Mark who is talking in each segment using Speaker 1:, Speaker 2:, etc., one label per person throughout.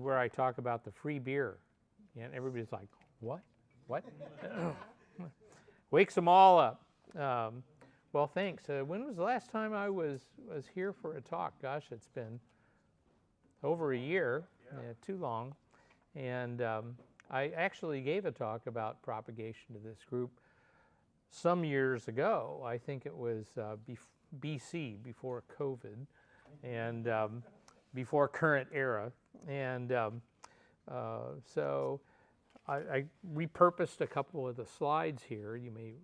Speaker 1: where I talk about the free beer. And everybody's like, what? What? Wakes them all up. Well, thanks. When was the last time I was here for a talk? Gosh, it's been over a year, too long. And I actually gave a talk about propagation to this group some years ago. I think it was BC, before COVID, and before current era. And so I repurposed a couple of the slides here. You may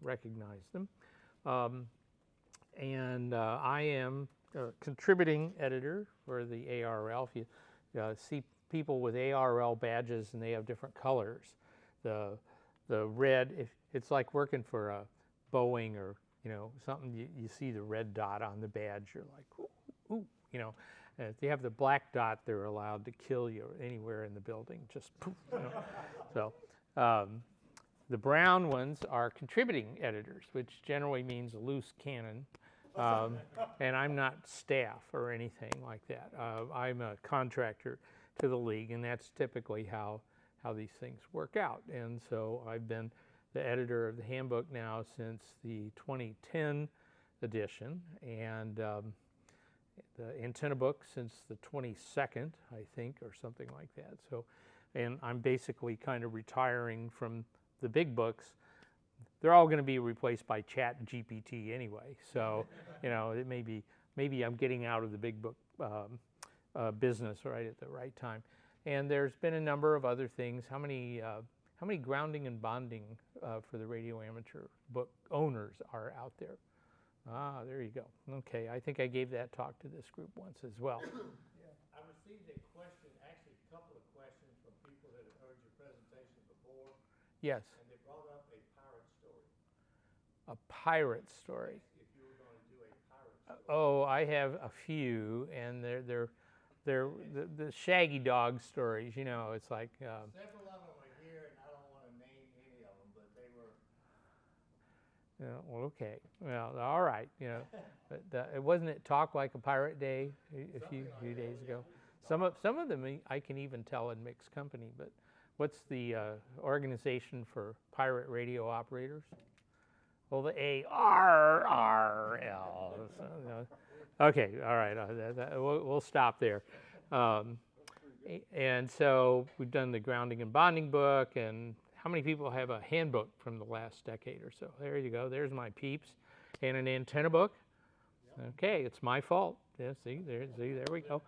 Speaker 1: recognize them. And I am a contributing editor for the ARL. If you see people with ARL badges and they have different colors, the red, it's like working for a Boeing or something. You see the red dot on the badge, you're like, ooh. If they have the black dot, they're allowed to kill you anywhere in the building, just poof. So the brown ones are contributing editors, which generally means a loose cannon. And I'm not staff or anything like that. I'm a contractor to the league, and that's typically how these things work out. And so I've been the editor of the handbook now since the 2010 edition, and the antenna book since the 22nd, I think, or something like that. So, and I'm basically kind of retiring from the big books. They're all going to be replaced by Chat GPT anyway. So, it maybe I'm getting out of the big book business right at the right time. And there's been a number of other things. How many grounding and bonding for the radio amateur book owners are out there? Ah, there you go. Okay, I think I gave that talk to this group once as well.
Speaker 2: Yeah. I received a question, actually a couple of questions from people that have heard your presentation before.
Speaker 1: Yes.
Speaker 2: And they brought up a pirate story.
Speaker 1: A pirate story.
Speaker 2: If you were going to do a pirate story.
Speaker 1: Oh, I have a few, and they're the Shaggy Dog stories. It's like.
Speaker 2: Several of them are here, and I don't want to name any of them, but they were.
Speaker 1: Well, okay. Well, all right. But it wasn't it Talk Like a Pirate Day a few days ago. Some of them I can even tell in mixed company. But what's the organization for pirate radio operators? Well, the ARRL. Okay. All right. We'll stop there. And so we've done the grounding and bonding book, and how many people have a handbook from the last decade or so? There you go. There's my peeps. And an antenna book. Okay, it's my fault. Yeah, see, there we go.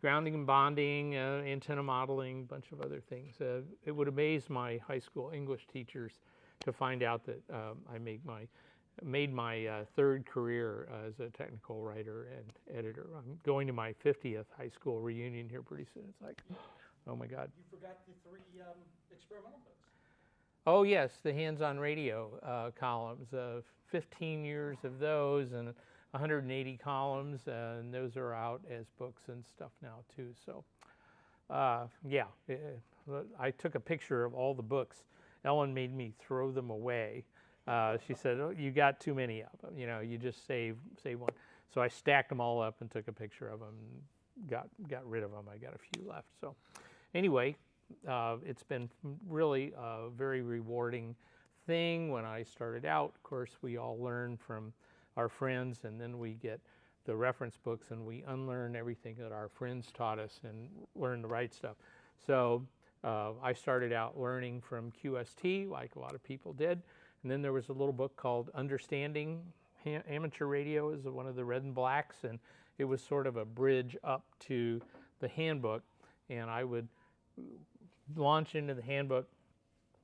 Speaker 1: Grounding and bonding, antenna modeling, bunch of other things. It would amaze my high school English teachers to find out that I made my third career as a technical writer and editor. I'm going to my 50th high school reunion here pretty soon. It's like, oh my God.
Speaker 2: You forgot the 3 experimental books.
Speaker 1: Oh yes, the hands-on radio columns. 15 years of those and 180 columns, and those are out as books and stuff now too. So, yeah, I took a picture of all the books. Ellen made me throw them away. She said, "Oh, you got too many of them. You just save one." So I stacked them all up and took a picture of them. And got rid of them. I got a few left. So, anyway. It's been really a very rewarding thing. When I started out, of course, we all learn from our friends, and then we get the reference books and we unlearn everything that our friends taught us and learn the right stuff. So I started out learning from QST, like a lot of people did. And then there was a little book called Understanding Amateur Radio, is one of the red and blacks, and it was sort of a bridge up to the handbook. And I would launch into the handbook,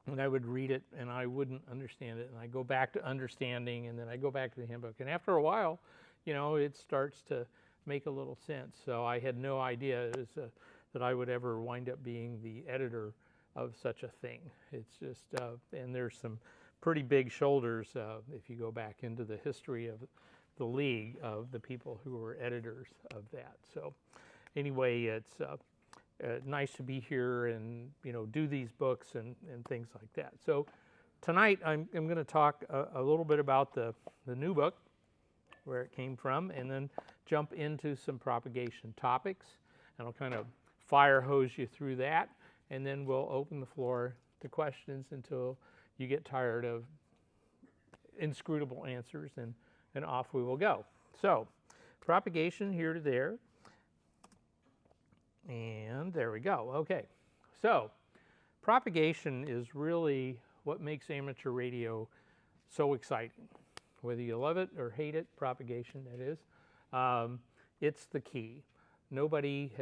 Speaker 1: and I would read it, and I wouldn't understand it, and I go back to understanding, and then I go back to the handbook, and after a while, it starts to make a little sense. So I had no idea that I would ever wind up being the editor of such a thing. It's just, and there's some pretty big shoulders if you go back into the history of the league of the people who were editors of that. So anyway, it's nice to be here and do these books and things like that. So tonight I'm going to talk a little bit about the new book, where it came from, and then jump into some propagation topics, and I'll kind of fire hose you through that, and then we'll open the floor to questions until you get tired of inscrutable answers, and off we will go. So, propagation here to there, and there we go. Okay, so propagation is really what makes amateur radio so exciting. Whether you love it or hate it, propagation that is, it's the key. Nobody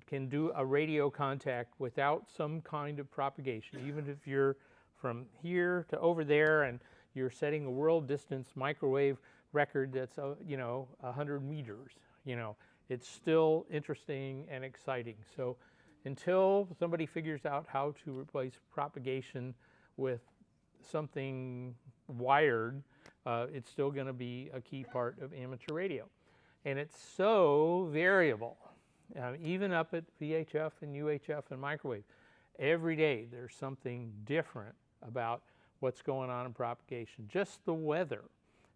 Speaker 1: can do a radio contact without some kind of propagation. Even if you're from here to over there and you're setting a world distance microwave record that's 100 meters, it's still interesting and exciting. So until somebody figures out how to replace propagation with something wired, it's still going to be a key part of amateur radio. And it's so variable, even up at VHF and UHF and microwave. Every day there's something different about what's going on in propagation. Just the weather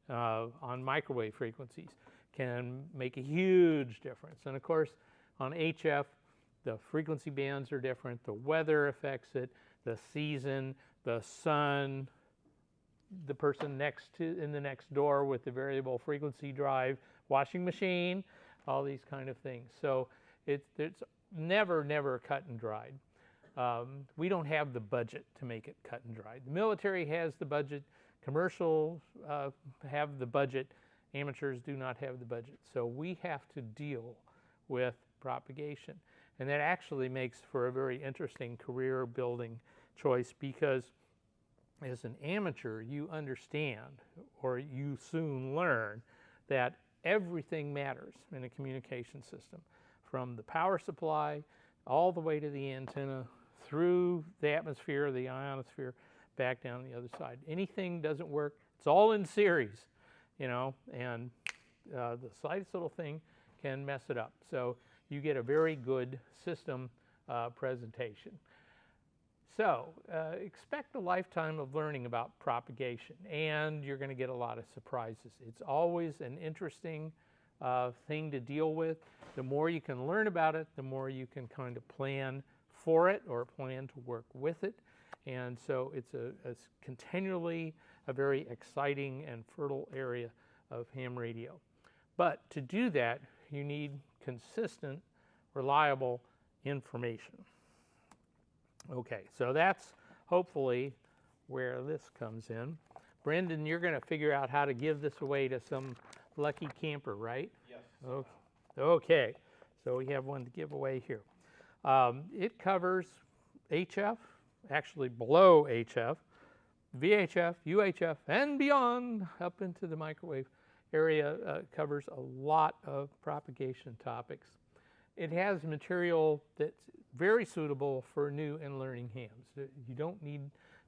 Speaker 1: on microwave frequencies can make a huge difference. And of course, on HF, the frequency bands are different, the weather affects it, the season, the sun, the person in the next door with the variable frequency drive, washing machine, all these kind of things. So it's never cut and dried. We don't have the budget to make it cut and dried. The military has the budget, commercials have the budget, amateurs do not have the budget. So we have to deal with propagation. And that actually makes for a very interesting career building choice, because as an amateur, you understand, or you soon learn, that everything matters in a communication system, from the power supply all the way to the antenna, through the atmosphere, the ionosphere, back down the other side. Anything doesn't work, it's all in series, and the slightest little thing can mess it up. So you get a very good system presentation. So expect a lifetime of learning about propagation, and you're going to get a lot of surprises. It's always an interesting thing to deal with. The more you can learn about it, the more you can kind of plan for it or plan to work with it. And so it's continually a very exciting and fertile area of ham radio. But to do that, you need consistent, reliable information. Okay, so that's hopefully where this comes in. Brendan, you're going to figure out how to give this away to some lucky camper, right?
Speaker 2: Yes.
Speaker 1: Okay, so we have one to give away here. It covers HF, actually below HF, VHF, UHF, and beyond, up into the microwave area. Covers a lot of propagation topics. It has material that's very suitable for new and learning hams. You don't need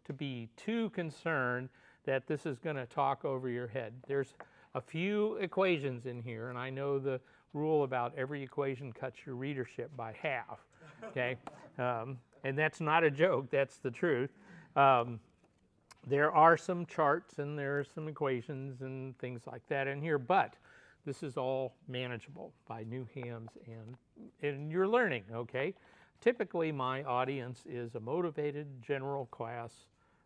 Speaker 1: to be too concerned that this is going to talk over your head. There's a few equations in here, and I know the rule about every equation cuts your readership by half, okay? And that's not a joke, that's the truth. There are some charts and there are some equations and things like that in here, but this is all manageable by new hams and you're learning, okay? Typically, my audience is a motivated general class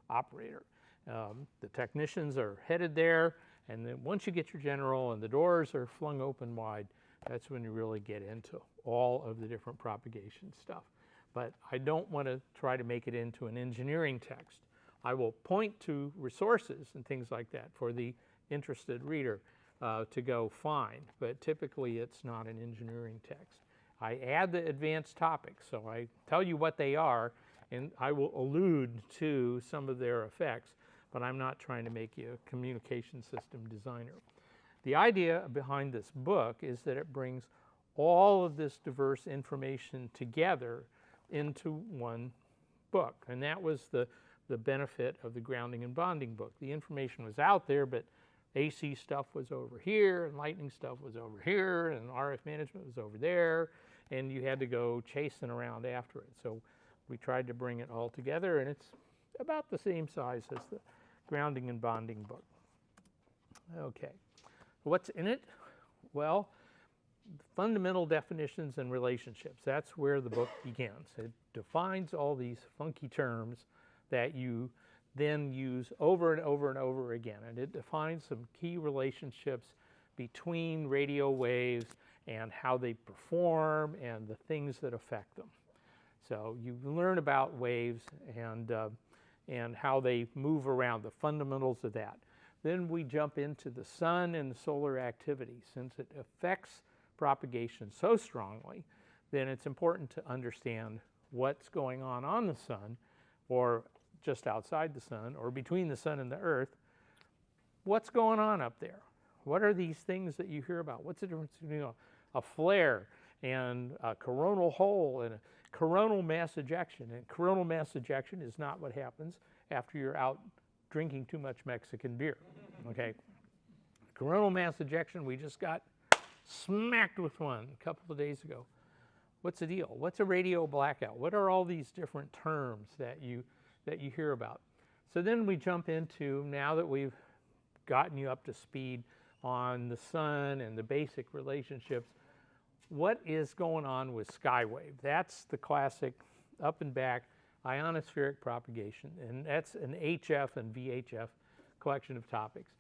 Speaker 1: operator. The technicians are headed there, and then once you get your general and the doors are flung open wide, that's when you really get into all of the different propagation stuff. But I don't want to try to make it into an engineering text. I will point to resources and things like that for the interested reader to go find, but typically it's not an engineering text. I add the advanced topics, so I tell you what they are, and I will allude to some of their effects, but I'm not trying to make you a communication system designer. The idea behind this book is that it brings all of this diverse information together into one book, and that was the benefit of the grounding and bonding book. The information was out there, but AC stuff was over here, and lightning stuff was over here, and RF management was over there, and you had to go chasing around after it. So we tried to bring it all together, and it's about the same size as the grounding and bonding book. Okay, what's in it? Well, fundamental definitions and relationships. That's where the book begins. It defines all these funky terms that you then use over and over and over again. And it defines some key relationships between radio waves and how they perform and the things that affect them. So you learn about waves and how they move around, the fundamentals of that. Then we jump into the sun and the solar activity. Since it affects propagation so strongly, then it's important to understand what's going on the sun, or just outside the sun, or between the sun and the earth. What's going on up there? What are these things that you hear about? What's the difference between a flare and a coronal hole and a coronal mass ejection? And coronal mass ejection is not what happens after you're out drinking too much Mexican beer, okay? Coronal mass ejection, we just got smacked with one a couple of days ago. What's the deal? What's a radio blackout? What are all these different terms that you hear about? So then we jump into, now that we've gotten you up to speed on the sun and the basic relationships, what is going on with skywave? That's the classic up and back ionospheric propagation, and that's an HF and VHF collection of topics.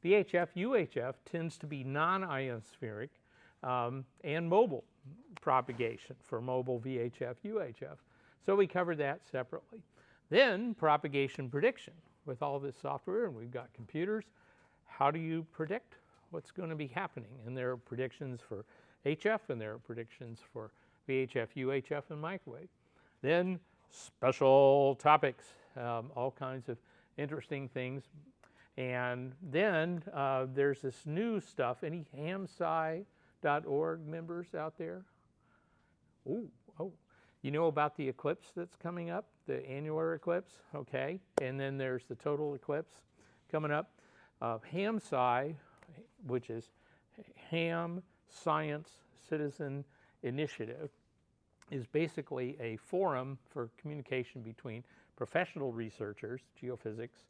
Speaker 1: VHF, UHF tends to be non-ionospheric and mobile propagation for mobile VHF, UHF. So we covered that separately. Then propagation prediction with all this software, and we've got computers. How do you predict what's going to be happening? And there are predictions for HF and there are predictions for VHF, UHF, and microwave. Then special topics, all kinds of interesting things. And then there's this new stuff. Any hamsci.org members out there? Oh, you know about the eclipse that's coming up, the annular eclipse? Okay. And then there's the total eclipse coming up. HamSci, which is Ham Science Citizen Initiative, is basically a forum for communication between professional researchers, geophysics,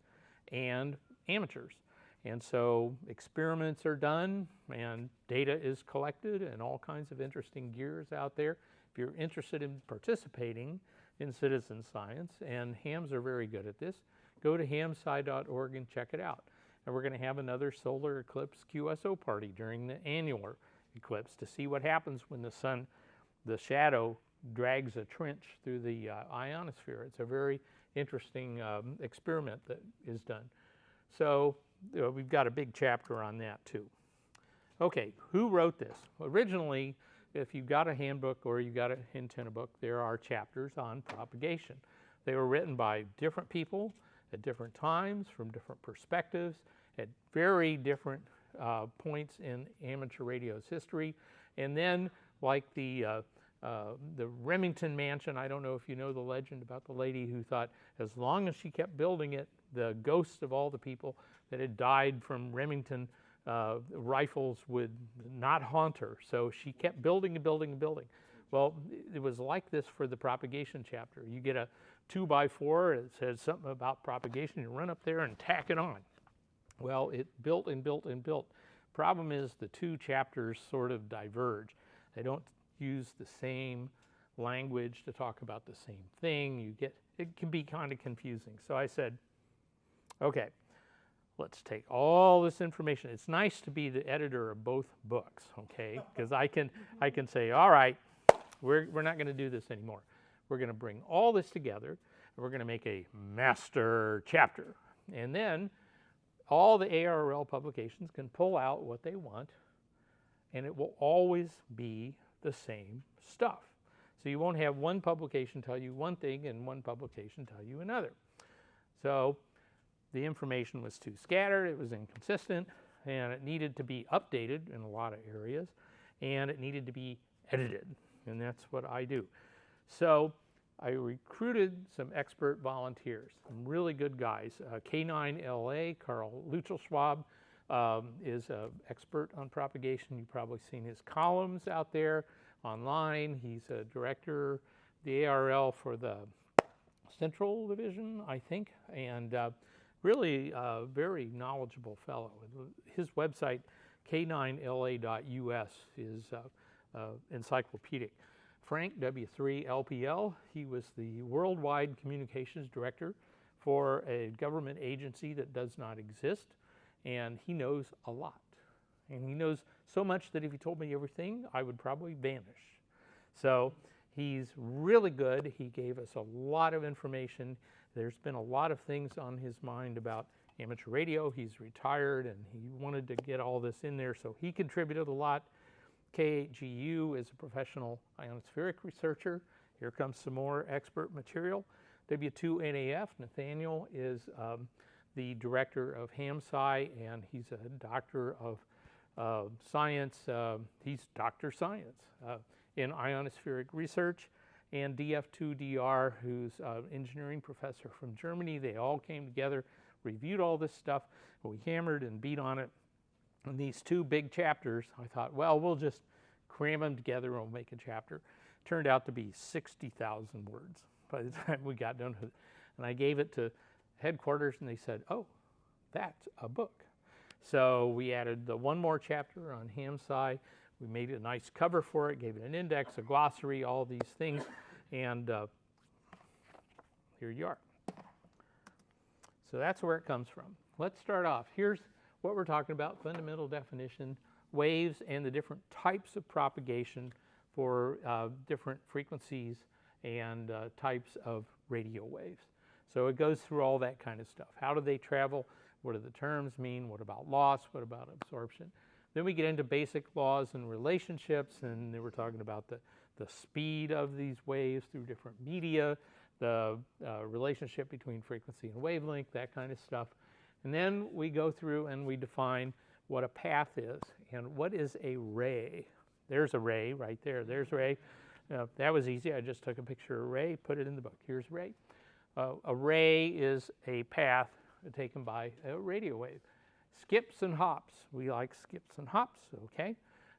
Speaker 1: and amateurs. And so experiments are done and data is collected and all kinds of interesting gears out there. If you're interested in participating in citizen science, and hams are very good at this, go to hamsci.org and check it out. And we're going to have another solar eclipse QSO party during the annular eclipse to see what happens when the sun, the shadow, drags a trench through the ionosphere. It's a very interesting experiment that is done. So we've got a big chapter on that too. Okay, who wrote this? Originally, if you got a handbook or you got an antenna book, there are chapters on propagation. They were written by different people at different times, from different perspectives, at very different points in amateur radio's history. And then, like the Remington Mansion, I don't know if you know the legend about the lady who thought as long as she kept building it, the ghosts of all the people that had died from Remington rifles would not haunt her. So she kept building and building and building. Well, it was like this for the propagation chapter. You get a 2x4, it says something about propagation, you run up there and tack it on. Well, it built and built and built. Problem is the two chapters sort of diverge. They don't use the same language to talk about the same thing. It can be kind of confusing. So I said, okay, let's take all this information. It's nice to be the editor of both books, okay? Because I can say, all right, we're not going to do this anymore. We're going to bring all this together, and we're going to make a master chapter. And then all the ARRL publications can pull out what they want, and it will always be the same stuff. So you won't have one publication tell you one thing and one publication tell you another. So the information was too scattered, it was inconsistent, and it needed to be updated in a lot of areas, and it needed to be edited, and that's what I do. So I recruited some expert volunteers, some really good guys. N0AX, Carl Luchelschwab, is an expert on propagation. You've probably seen his columns out there online. He's a director, the ARRL for the Central Division, I think, and really a very knowledgeable fellow. His website, k9la.us, is encyclopedic. Frank W3LPL, he was the Worldwide Communications Director for a government agency that does not exist, and he knows a lot. And he knows so much that if he told me everything, I would probably vanish. So he's really good. He gave us a lot of information. There's been a lot of things on his mind about amateur radio. He's retired, and he wanted to get all this in there, so he contributed a lot. K8GU is a professional ionospheric researcher. Here comes some more expert material. W2NAF, Nathaniel, is the director of HAMSci, and he's a doctor of science. He's Dr. Science in ionospheric research. And DF2DR, who's an engineering professor from Germany. They all came together, reviewed all this stuff. We hammered and beat on it. In these two big chapters, I thought, well, we'll just cram them together and we'll make a chapter. Turned out to be 60,000 words by the time we got done with it. And I gave it to headquarters, and they said, oh, that's a book. So we added the one more chapter on HAMSci. We made a nice cover for it, gave it an index, a glossary, all these things, and here you are. So that's where it comes from. Let's start off. Here's what we're talking about, fundamental definition, waves and the different types of propagation for different frequencies and types of radio waves. So it goes through all that kind of stuff. How do they travel? What do the terms mean? What about loss? What about absorption? Then we get into basic laws and relationships, and then we're talking about the speed of these waves through different media, the relationship between frequency and wavelength, that kind of stuff. And then we go through and we define what a path is and what is a ray. There's a ray right there. There's a ray. That was easy. I just took a picture of a ray, put it in the book. Here's a ray. A ray is a path taken by a radio wave. Skips and hops. We like skips and hops, okay?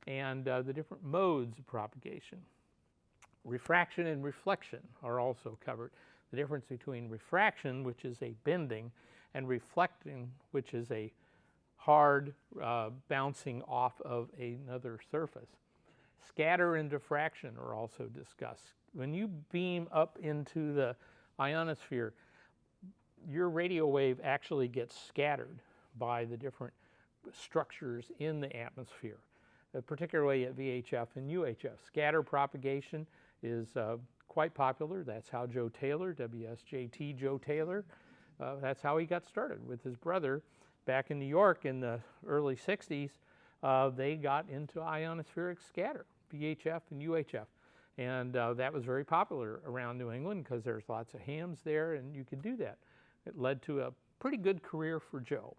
Speaker 1: And the different modes of propagation. Refraction and reflection are also covered. The difference between refraction, which is a bending, and reflecting, which is a hard bouncing off of another surface. Scatter and diffraction are also discussed. When you beam up into the ionosphere, your radio wave actually gets scattered by the different structures in the atmosphere, particularly at VHF and UHF. Scatter propagation is quite popular. That's how Joe Taylor, WSJT Joe Taylor, that's how he got started with his brother back in New York in the early 60s. They got into ionospheric scatter, VHF and UHF. And that was very popular around New England because there's lots of hams there and you could do that. It led to a pretty good career for Joe.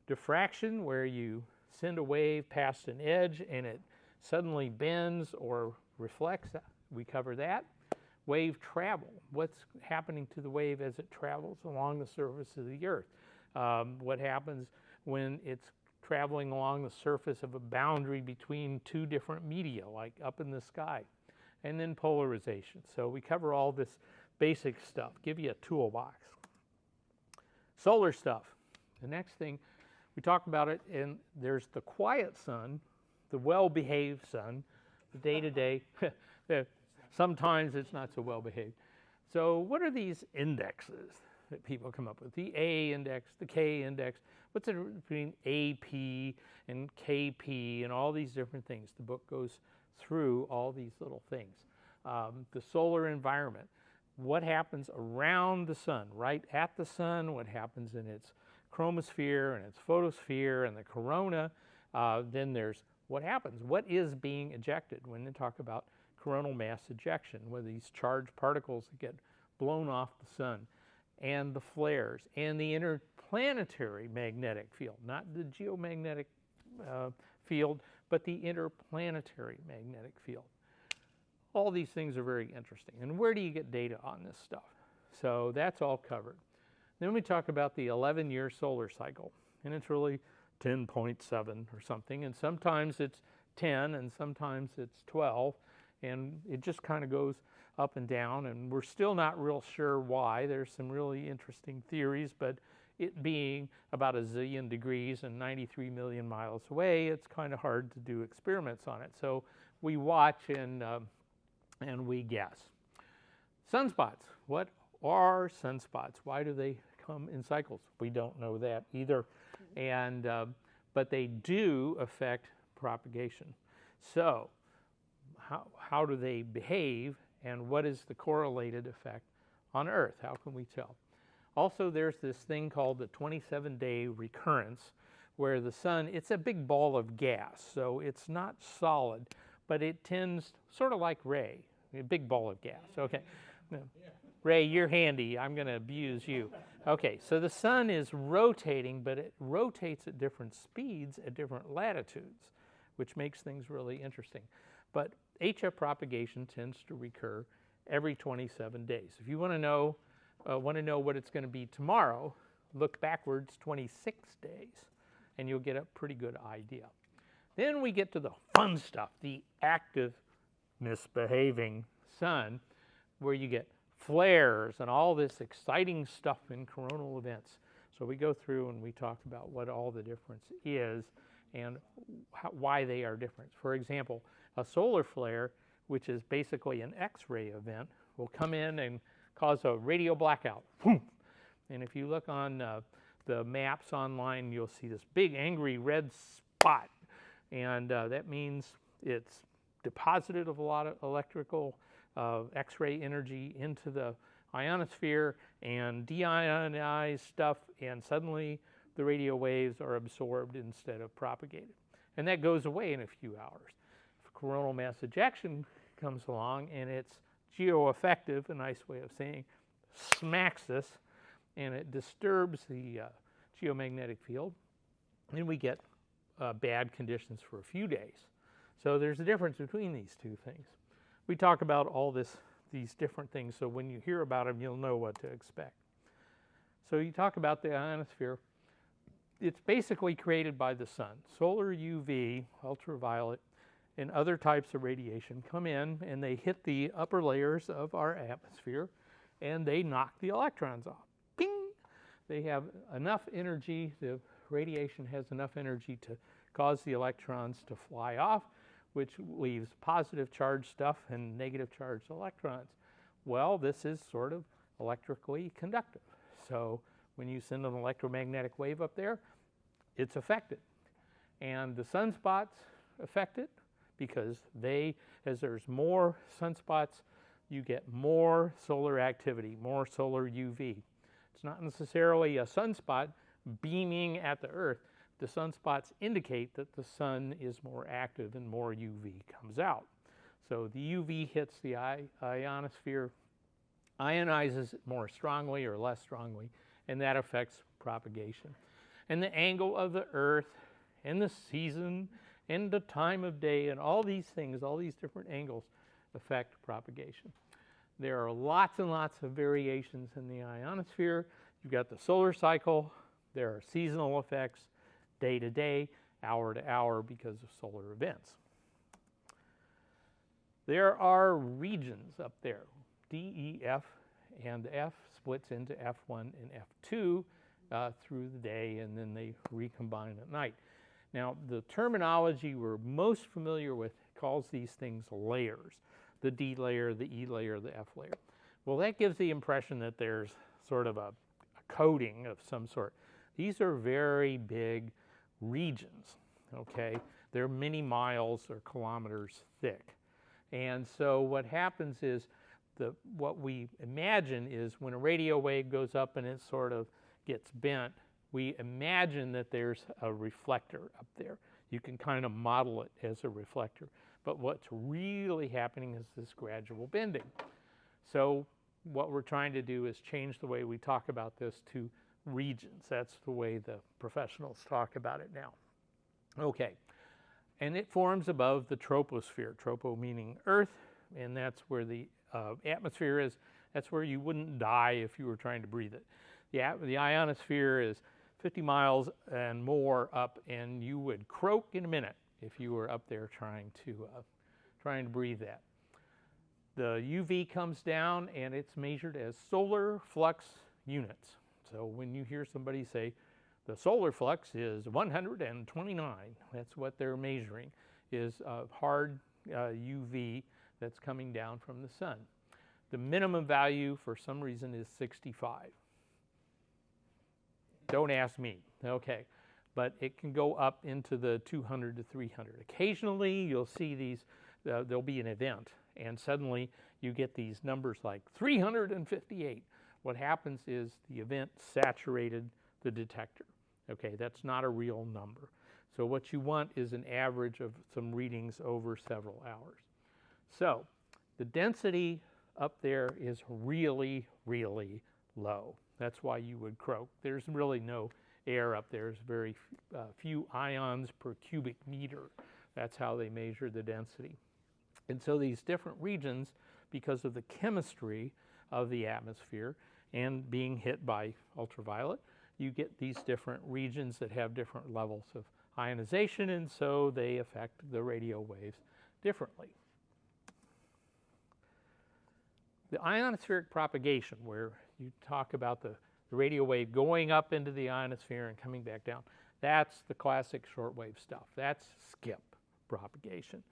Speaker 1: Diffraction, where you send a wave past an edge and it suddenly bends or reflects, we cover that. Wave travel, what's happening to the wave as it travels along the surface of the Earth? What happens when it's traveling along the surface of a boundary between two different media, like up in the sky? And then polarization. So we cover all this basic stuff, give you a toolbox. Solar stuff. The next thing, we talk about it, and there's the quiet sun, the well-behaved sun, the day-to-day. Sometimes it's not so well-behaved. So what are these indexes that people come up with? The A index, the K index. What's the difference between AP and KP and all these different things? The book goes through all these little things. The solar environment. What happens around the sun, right at the sun, what happens in its chromosphere and its photosphere and the corona. Then there's what happens, what is being ejected when they talk about coronal mass ejection, with these charged particles that get blown off the sun, and the flares, and the interplanetary magnetic field, not the geomagnetic field, but the interplanetary magnetic field. All these things are very interesting. And where do you get data on this stuff? So that's all covered. Then we talk about the 11-year solar cycle, and it's really 10.7 or something, and sometimes it's 10 and sometimes it's 12, and it just kind of goes up and down, and we're still not real sure why. There's some really interesting theories, but it being about a zillion degrees and 93 million miles away, it's kind of hard to do experiments on it. So we watch and we guess. Sunspots. What are sunspots? Why do they come in cycles? We don't know that either. And but they do affect propagation. So how do they behave, and what is the correlated effect on Earth? How can we tell? Also, there's this thing called the 27-day recurrence, where the sun, it's a big ball of gas, so it's not solid, but it tends, sort of like Ray, a big ball of gas. Okay. Ray, you're handy. I'm going to abuse you. Okay, so the sun is rotating, but it rotates at different speeds at different latitudes, which makes things really interesting. But HF propagation tends to recur every 27 days. If you want to know what it's going to be tomorrow, look backwards 26 days, and you'll get a pretty good idea. Then we get to the fun stuff, the active misbehaving sun, where you get flares and all this exciting stuff in coronal events. So we go through and we talk about what all the difference is and why they are different. For example, a solar flare, which is basically an X-ray event, will come in and cause a radio blackout. And if you look on the maps online, you'll see this big angry red spot. And that means it's deposited a lot of electrical X-ray energy into the ionosphere and deionized stuff, and suddenly the radio waves are absorbed instead of propagated. And that goes away in a few hours. If coronal mass ejection comes along and it's geoaffective, a nice way of saying, smacks us, and it disturbs the geomagnetic field, then we get bad conditions for a few days. So there's a difference between these two things. We talk about all these different things, so when you hear about them, you'll know what to expect. So you talk about the ionosphere. It's basically created by the sun. Solar UV, ultraviolet, and other types of radiation come in, and they hit the upper layers of our atmosphere, and they knock the electrons off. Ping! They have enough energy, the radiation has enough energy to cause the electrons to fly off, which leaves positive charged stuff and negative charged electrons. Well, this is sort of electrically conductive. So when you send an electromagnetic wave up there, it's affected. And the sunspots affect it because as there's more sunspots, you get more solar activity, more solar UV. It's not necessarily a sunspot beaming at the Earth. The sunspots indicate that the sun is more active and more UV comes out. So the UV hits the ionosphere, ionizes it more strongly or less strongly, and that affects propagation. And the angle of the Earth and the season and the time of day and all these things, all these different angles affect propagation. There are lots and lots of variations in the ionosphere. You've got the solar cycle. There are seasonal effects, day to day, hour to hour because of solar events. There are regions up there, D, E, F, and F splits into F1 and F2 through the day, and then they recombine at night. Now, the terminology we're most familiar with calls these things layers, the D layer, the E layer, the F layer. Well, that gives the impression that there's sort of a coating of some sort. These are very big regions, okay? They're many miles or kilometers thick. And so what happens is what we imagine is when a radio wave goes up and it sort of gets bent, we imagine that there's a reflector up there. You can kind of model it as a reflector. But what's really happening is this gradual bending. So what we're trying to do is change the way we talk about this to regions. That's the way the professionals talk about it now. Okay, and it forms above the troposphere, tropo meaning Earth, and that's where the atmosphere is. That's where you wouldn't die if you were trying to breathe it. The ionosphere is 50 miles and more up, and you would croak in a minute if you were up there trying to breathe that. The UV comes down, and it's measured as solar flux units. So when you hear somebody say the solar flux is 129, that's what they're measuring, is hard UV that's coming down from the sun. The minimum value for some reason is 65. Don't ask me, okay. But it can go up into the 200 to 300. Occasionally you'll see these, there'll be an event and suddenly you get these numbers like 358. What happens is the event saturated the detector. Okay, that's not a real number. So what you want is an average of some readings over several hours. So the density up there is really, really low. That's why you would croak. There's really no air up there. There's very few ions per cubic meter. That's how they measure the density. And so these different regions, because of the chemistry of the atmosphere and being hit by ultraviolet, you get these different regions that have different levels of ionization, and so they affect the radio waves differently. The ionospheric propagation, where you talk about the radio wave going up into the ionosphere and coming back down, that's the classic shortwave stuff. That's skip propagation.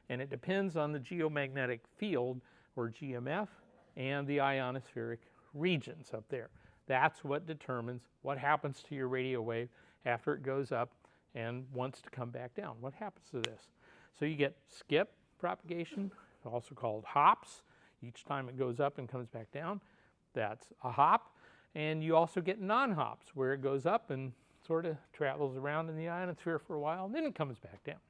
Speaker 1: And it depends on the geomagnetic field, or GMF, and the ionospheric regions up there. That's what determines what happens to your radio wave after it goes up and wants to come back down. What happens to this? So you get skip propagation, also called hops. Each time it goes up and comes back down, that's a hop. And you also get non-hops, where it goes up and sort of travels around in the ionosphere for a while, and then it comes back down.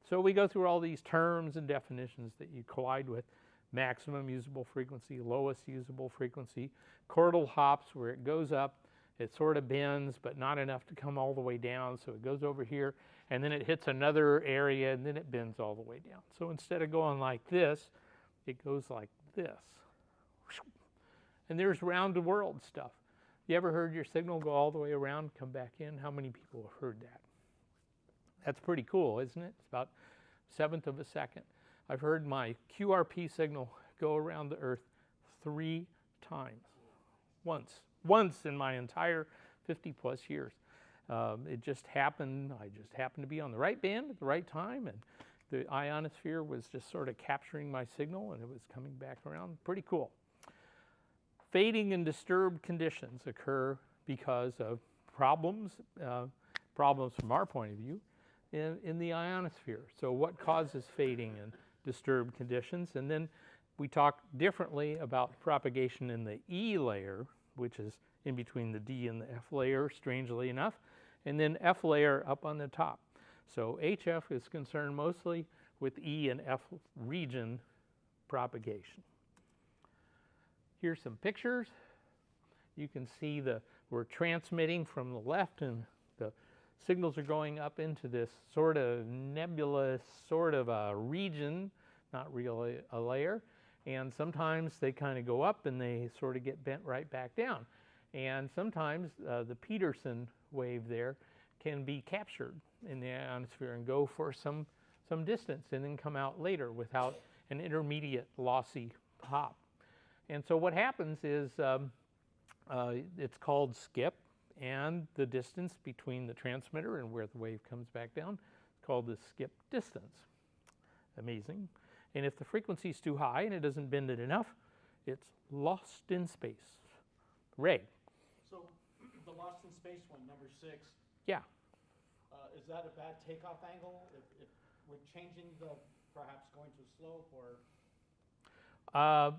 Speaker 1: So we go through all these terms and definitions that you collide with. Maximum usable frequency, lowest usable frequency, chordal hops, where it goes up, it sort of bends, but not enough to come all the way down, so it goes over here, and then it hits another area, and then it bends all the way down. So instead of going like this, it goes like this. And there's round the world stuff. You ever heard your signal go all the way around, come back in? How many people have heard that? That's pretty cool, isn't it? It's about a 1/7 of a second. I've heard my QRP signal go around the Earth 3 times. Once in my entire 50 plus years. It just happened. I just happened to be on the right band at the right time, and the ionosphere was just sort of capturing my signal, and it was coming back around. Pretty cool. Fading and disturbed conditions occur because of problems from our point of view, in the ionosphere. So what causes fading and disturbed conditions? And then we talk differently about propagation in the E layer, which is in between the D and the F layer, strangely enough, and then F layer up on the top. So HF is concerned mostly with E and F region propagation. Here's some pictures. You can see we're transmitting from the left, and the signals are going up into this sort of nebulous sort of a region, not really a layer. And sometimes they kind of go up and they sort of get bent right back down. And sometimes the Peterson wave there can be captured in the ionosphere and go for some distance and then come out later without an intermediate lossy hop. And so what happens is it's called skip, and the distance between the transmitter and where the wave comes back down is called the skip distance. Amazing. And if the frequency is too high and it doesn't bend it enough, it's lost in space. Ray.
Speaker 2: So the lost in space one, number 6.
Speaker 1: Yeah.
Speaker 2: Is that a bad takeoff angle? If we're changing perhaps going too slope, or?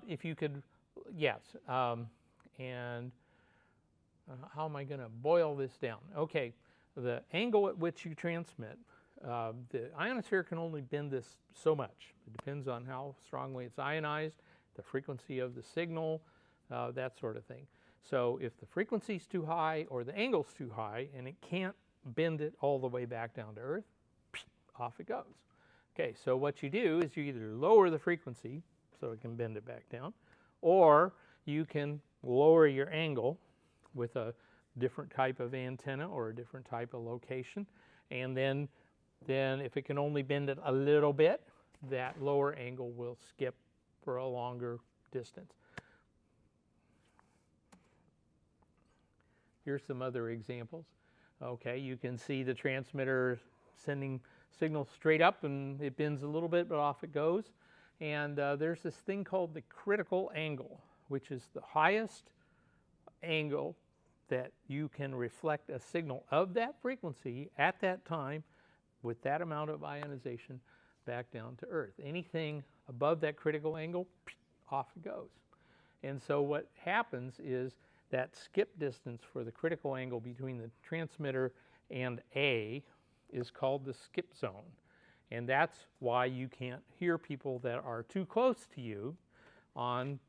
Speaker 1: If you could, yes. And how am I going to boil this down? Okay, the angle at which you transmit, the ionosphere can only bend this so much. It depends on how strongly it's ionized, the frequency of the signal, that sort of thing. So if the frequency is too high or the angle's too high and it can't bend it all the way back down to Earth, off it goes. Okay, so what you do is you either lower the frequency so it can bend it back down, or you can lower your angle with a different type of antenna or a different type of location, and then if it can only bend it a little bit, that lower angle will skip for a longer distance. Here's some other examples. Okay, you can see the transmitter sending signal straight up, and it bends a little bit, but off it goes. And there's this thing called the critical angle, which is the highest angle that you can reflect a signal of that frequency at that time with that amount of ionization back down to Earth. Anything above that critical angle, off it goes. And so what happens is that skip distance for the critical angle between the transmitter and A is called the skip zone. And that's why you can't hear people that are too close to you on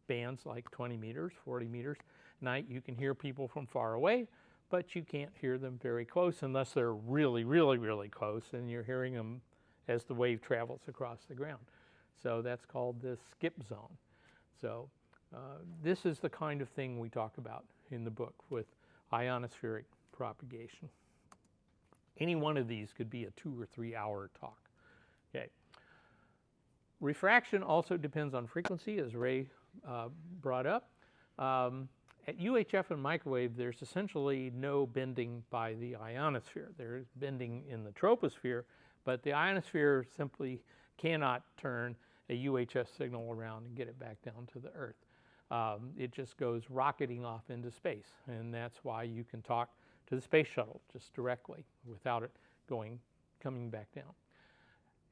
Speaker 1: bands like 20 meters, 40 meters. Night, you can hear people from far away, but you can't hear them very close unless they're really, really, really close, and you're hearing them as the wave travels across the ground. So that's called the skip zone. So this is the kind of thing we talk about in the book with ionospheric propagation. Any one of these could be a 2 or 3 hour talk. Okay. Refraction also depends on frequency, as Ray brought up. At UHF and microwave, there's essentially no bending by the ionosphere. There's bending in the troposphere, but the ionosphere simply cannot turn a UHF signal around and get it back down to the Earth. It just goes rocketing off into space, and that's why you can talk to the space shuttle just directly without it coming back down.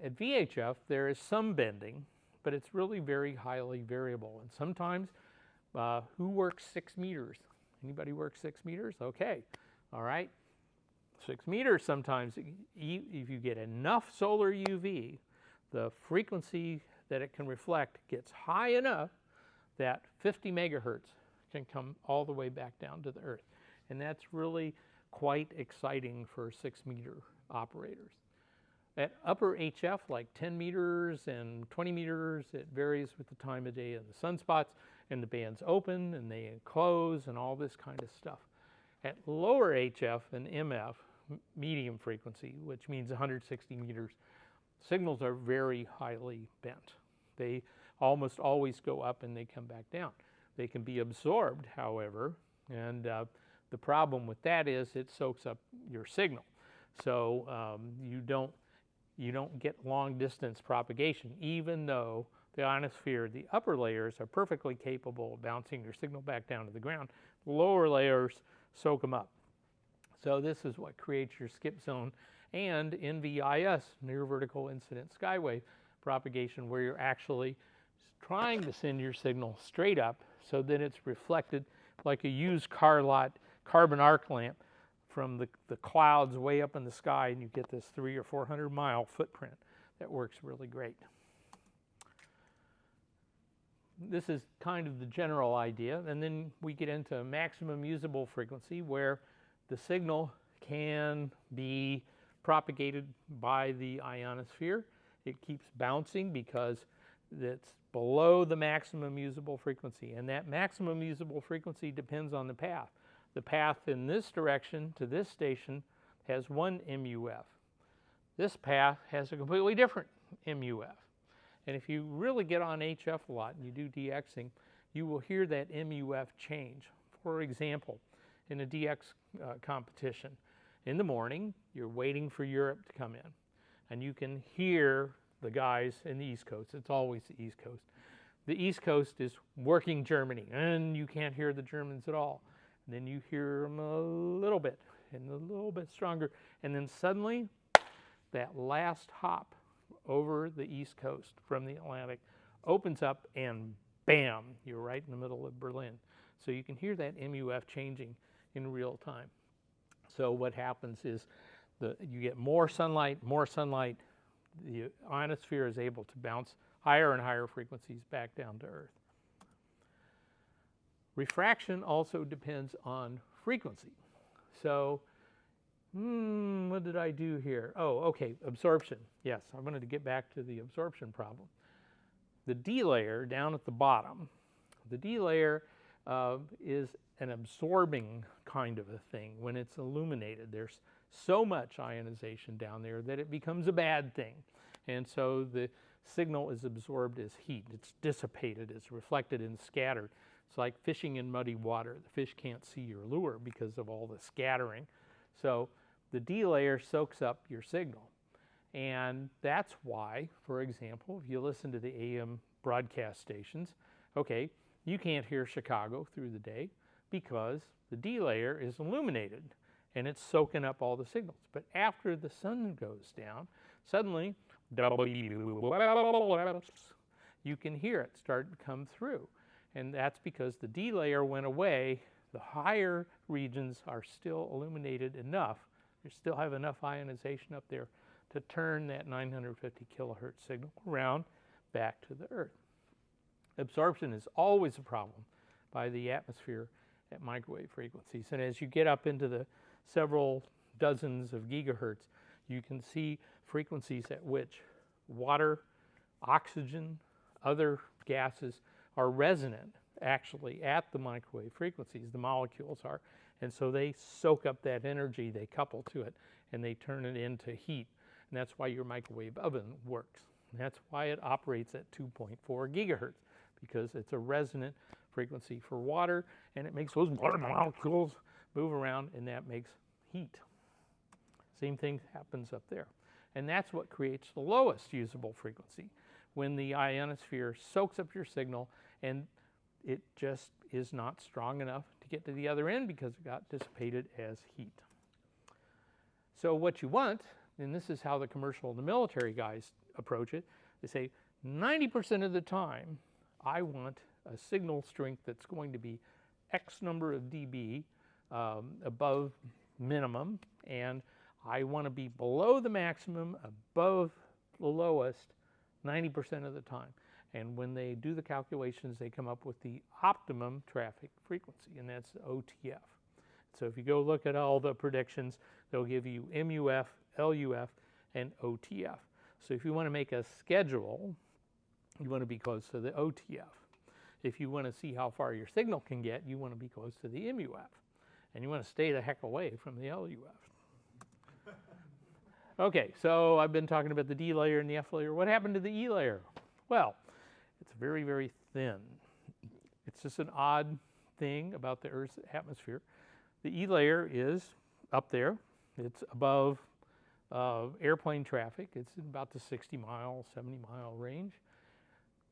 Speaker 1: At VHF, there is some bending, but it's really very highly variable, and sometimes who works 6 meters? Anybody work 6 meters? Okay, all right. 6 meters sometimes, if you get enough solar UV, the frequency that it can reflect gets high enough that 50 megahertz can come all the way back down to the Earth. And that's really quite exciting for 6 meter operators. At upper HF, like 10 meters and 20 meters, it varies with the time of day and the sunspots, and the bands open and they close and all this kind of stuff. At lower HF and MF, medium frequency, which means 160 meters, signals are very highly bent. They almost always go up and they come back down. They can be absorbed, however, and the problem with that is it soaks up your signal. So you don't get long distance propagation, even though the ionosphere, the upper layers, are perfectly capable of bouncing your signal back down to the ground. The lower layers soak them up. So this is what creates your skip zone and NVIS, near vertical incident skywave propagation, where you're actually trying to send your signal straight up so that it's reflected like a used car lot carbon arc lamp from the clouds way up in the sky, and you get this 300 or 400 mile footprint that works really great. This is kind of the general idea, and then we get into maximum usable frequency, where the signal can be propagated by the ionosphere. It keeps bouncing because it's below the maximum usable frequency, and that maximum usable frequency depends on the path. The path in this direction to this station has 1 MUF. This path has a completely different MUF. And if you really get on HF a lot and you do DXing, you will hear that MUF change. For example, in a DX competition, in the morning, you're waiting for Europe to come in, and you can hear the guys in the East Coast. It's always the East Coast. The East Coast is working Germany, and you can't hear the Germans at all. And then you hear them a little bit, and a little bit stronger, and then suddenly, that last hop over the East Coast from the Atlantic opens up, and bam, you're right in the middle of Berlin. So you can hear that MUF changing in real time. So what happens is you get more sunlight, the ionosphere is able to bounce higher and higher frequencies back down to Earth. Refraction also depends on frequency. So, what did I do here? Oh, okay, absorption. Yes, I wanted to get back to the absorption problem. The D layer down at the bottom, the D layer is an absorbing kind of a thing. When it's illuminated, there's so much ionization down there that it becomes a bad thing. And so the signal is absorbed as heat. It's dissipated, it's reflected and scattered. It's like fishing in muddy water. The fish can't see your lure because of all the scattering. So the D layer soaks up your signal. And that's why, for example, if you listen to the AM broadcast stations, okay, you can't hear Chicago through the day because the D layer is illuminated and it's soaking up all the signals. But after the sun goes down, suddenly you can hear it start to come through. And that's because the D layer went away. The higher regions are still illuminated enough. You still have enough ionization up there to turn that 950 kilohertz signal around back to the Earth. Absorption is always a problem by the atmosphere at microwave frequencies. And as you get up into the several dozens of gigahertz, you can see frequencies at which water, oxygen, other gases are resonant actually at the microwave frequencies. The molecules are. And so they soak up that energy, they couple to it, and they turn it into heat. And that's why your microwave oven works. And that's why it operates at 2.4 gigahertz, because it's a resonant frequency for water, and it makes those water molecules move around, and that makes heat. Same thing happens up there. And that's what creates the lowest usable frequency, when the ionosphere soaks up your signal and it just is not strong enough to get to the other end because it got dissipated as heat. So what you want, and this is how the commercial and the military guys approach it, they say 90% of the time I want a signal strength that's going to be X number of dB above minimum, and I want to be below the maximum, above the lowest 90% of the time. And when they do the calculations, they come up with the optimum traffic frequency, and that's OTF. So if you go look at all the predictions, they'll give you MUF, LUF, and OTF. So if you want to make a schedule, you want to be close to the OTF. If you want to see how far your signal can get, you want to be close to the MUF. And you want to stay the heck away from the LUF. Okay, so I've been talking about the D layer and the F layer. What happened to the E layer? Well, it's very, very thin. It's just an odd thing about the Earth's atmosphere. The E layer is up there. It's above airplane traffic. It's in about the 60-mile, 70-mile range.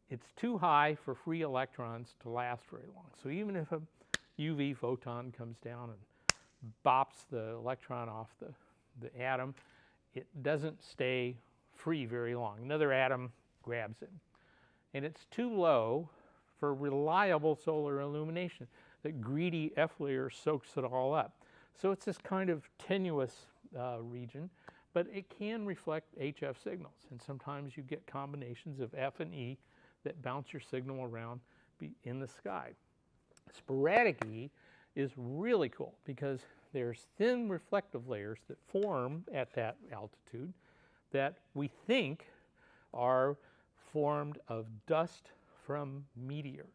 Speaker 1: It's too high for free electrons to last very long. So even if a UV photon comes down and bops the electron off the atom, it doesn't stay free very long. Another atom grabs it. And it's too low for reliable solar illumination. The greedy F layer soaks it all up. So it's this kind of tenuous region, but it can reflect HF signals. And sometimes you get combinations of F and E that bounce your signal around in the sky. Sporadic E is really cool because there's thin reflective layers that form at that altitude that we think are formed of dust from meteors.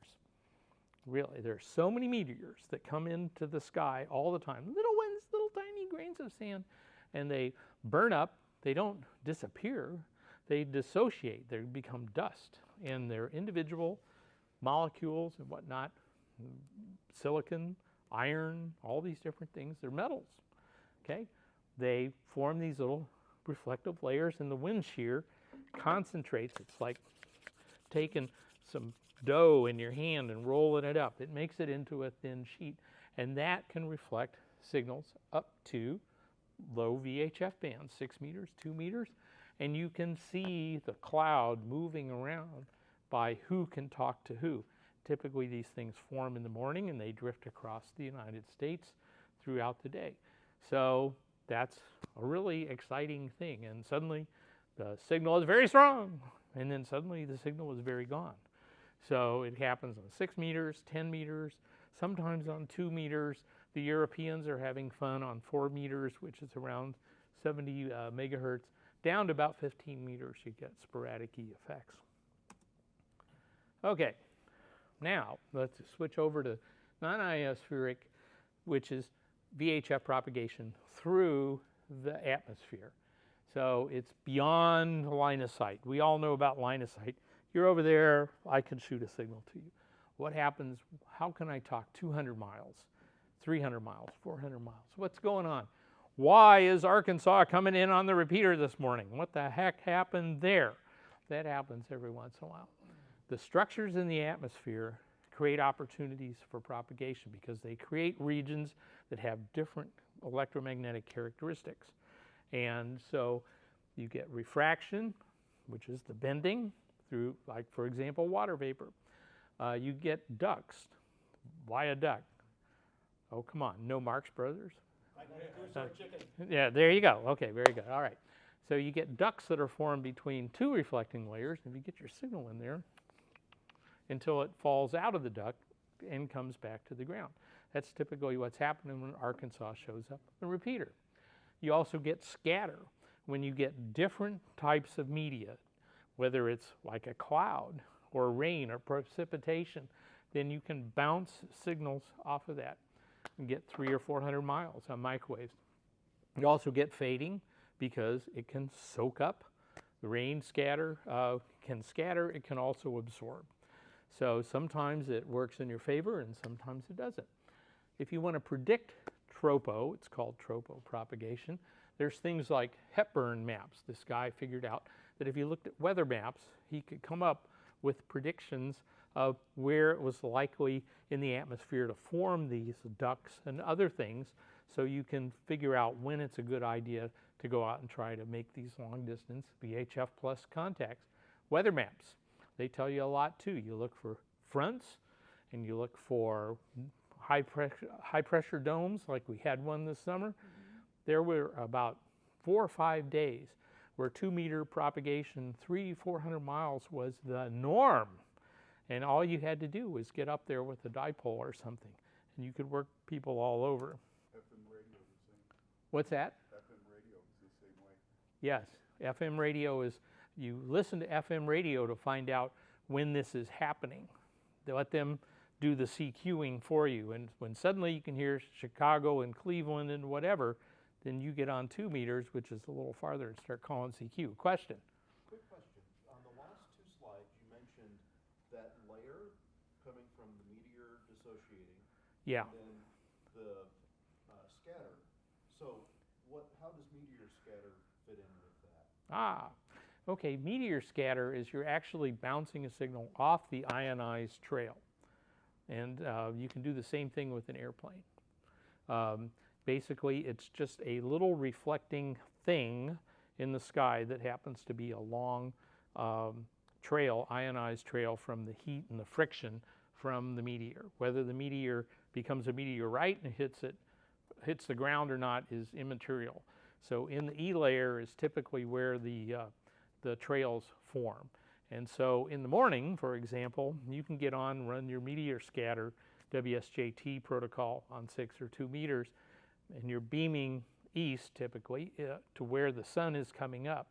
Speaker 1: Really, there's so many meteors that come into the sky all the time. Little ones, little tiny grains of sand, and they burn up. They don't disappear. They dissociate. They become dust. And they're individual molecules and whatnot, silicon, iron, all these different things. They're metals, okay? They form these little reflective layers, and the wind shear concentrates. It's like taking some dough in your hand and rolling it up. It makes it into a thin sheet, and that can reflect signals up to low VHF bands, 6 meters, 2 meters, and you can see the cloud moving around by who can talk to who. Typically these things form in the morning and they drift across the United States throughout the day. So that's a really exciting thing, and suddenly the signal is very strong, and then suddenly the signal is very gone. So it happens on 6 meters, 10 meters, sometimes on 2 meters. The Europeans are having fun on 4 meters, which is around 70 megahertz. Down to about 15 meters, you get sporadic E effects. Okay, now let's switch over to non-ionospheric, which is VHF propagation through the atmosphere. So it's beyond line of sight. We all know about line of sight. You're over there, I can shoot a signal to you. What happens? How can I talk 200 miles, 300 miles, 400 miles? What's going on? Why is Arkansas coming in on the repeater this morning? What the heck happened there? That happens every once in a while. The structures in the atmosphere create opportunities for propagation because they create regions that have different electromagnetic characteristics. And so you get refraction, which is the bending through, like, for example, water vapor. You get ducts. Why a duct? Oh, come on, no Marx Brothers?
Speaker 2: Like goose or chicken.
Speaker 1: Yeah, there you go. Okay, very good. All right. So you get ducts that are formed between two reflecting layers. If you get your signal in there until it falls out of the duct and comes back to the ground. That's typically what's happening when Arkansas shows up in the repeater. You also get scatter when you get different types of media, whether it's like a cloud or rain or precipitation, then you can bounce signals off of that and get 300 or 400 miles on microwaves. You also get fading because it can soak up. The rain can scatter, it can also absorb. So sometimes it works in your favor and sometimes it doesn't. If you want to predict tropo, it's called tropo propagation, there's things like Hepburn maps. This guy figured out that if you looked at weather maps, he could come up with predictions of where it was likely in the atmosphere to form these ducts and other things, so you can figure out when it's a good idea to go out and try to make these long distance VHF plus contacts. Weather maps, they tell you a lot too. You look for fronts and you look for high pressure domes, like we had one this summer. There were about 4 or 5 days where 2 meter propagation, 300-400 miles was the norm. And all you had to do was get up there with a dipole or something, and you could work people all over.
Speaker 3: FM radio is the same.
Speaker 1: What's that?
Speaker 3: FM radio is the same way.
Speaker 1: Yes, FM radio is, you listen to FM radio to find out when this is happening. They let them do the CQing for you, and when suddenly you can hear Chicago and Cleveland and whatever, then you get on 2 meters, which is a little farther, and start calling CQ. Question?
Speaker 4: Quick question. On the last 2 slides, you mentioned that layer coming from the meteor dissociating.
Speaker 1: Yeah.
Speaker 4: And then the scatter. So how does meteor scatter fit in with that?
Speaker 1: Okay, meteor scatter is you're actually bouncing a signal off the ionized trail. And you can do the same thing with an airplane. Basically, it's just a little reflecting thing in the sky that happens to be a long trail, ionized trail from the heat and the friction from the meteor. Whether the meteor becomes a meteorite and hits the ground or not is immaterial. So in the E layer is typically where the trails form. And so in the morning, for example, you can get on, run your meteor scatter WSJT protocol on 6 or 2 meters, and you're beaming east typically to where the sun is coming up,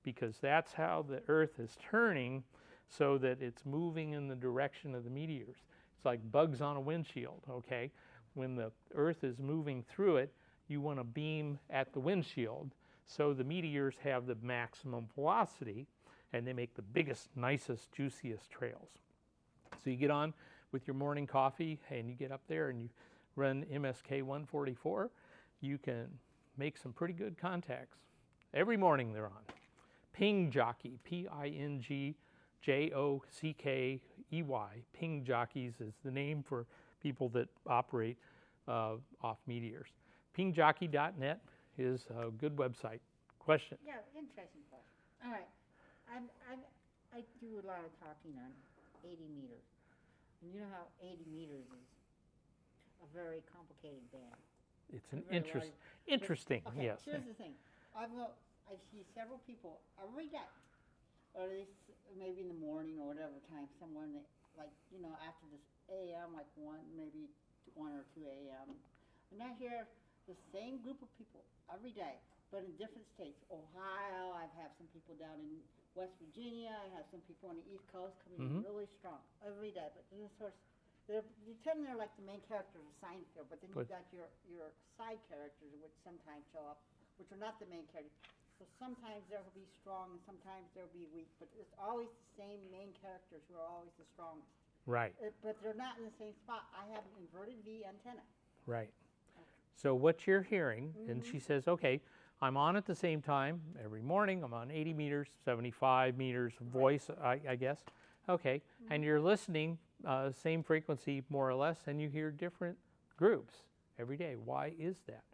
Speaker 1: because that's how the Earth is turning, so that it's moving in the direction of the meteors. It's like bugs on a windshield, okay? When the Earth is moving through it, you want to beam at the windshield so the meteors have the maximum velocity and they make the biggest, nicest, juiciest trails. So you get on with your morning coffee and you get up there and you run MSK 144, you can make some pretty good contacts. Every morning they're on. Ping Jockey, Pingjockey, Ping Jockeys is the name for people that operate off meteors. Pingjockey.net is a good website. Question?
Speaker 5: Yeah, interesting question. All right. I do a lot of talking on 80 meters. And you know how 80 meters is a very complicated band.
Speaker 1: It's an
Speaker 5: Very
Speaker 1: interesting,
Speaker 5: Okay,
Speaker 1: yes.
Speaker 5: here's the thing. I see several people every day, or at least maybe in the morning or whatever time, someone that, like, you know, after this AM, like 1 or 2 AM, and I hear the same group of people every day, but in different states. Ohio, I have some people down in West Virginia, I have some people on the East Coast coming in really strong every day. But then, of course, they pretend they're like the main characters of Seinfeld, but then you've got your side characters, which sometimes show up, which are not the main characters. So sometimes they'll be strong, and sometimes they'll be weak, but it's always the same main characters who are always the strongest.
Speaker 1: Right,
Speaker 5: But they're not in the same spot. I have an inverted V antenna.
Speaker 1: right. So what you're hearing, and she says, okay, I'm on at the same time every morning. I'm on 80 meters, 75 meters voice, I guess. Okay, and you're listening, same frequency more or less, and you hear different groups every day. Why is that?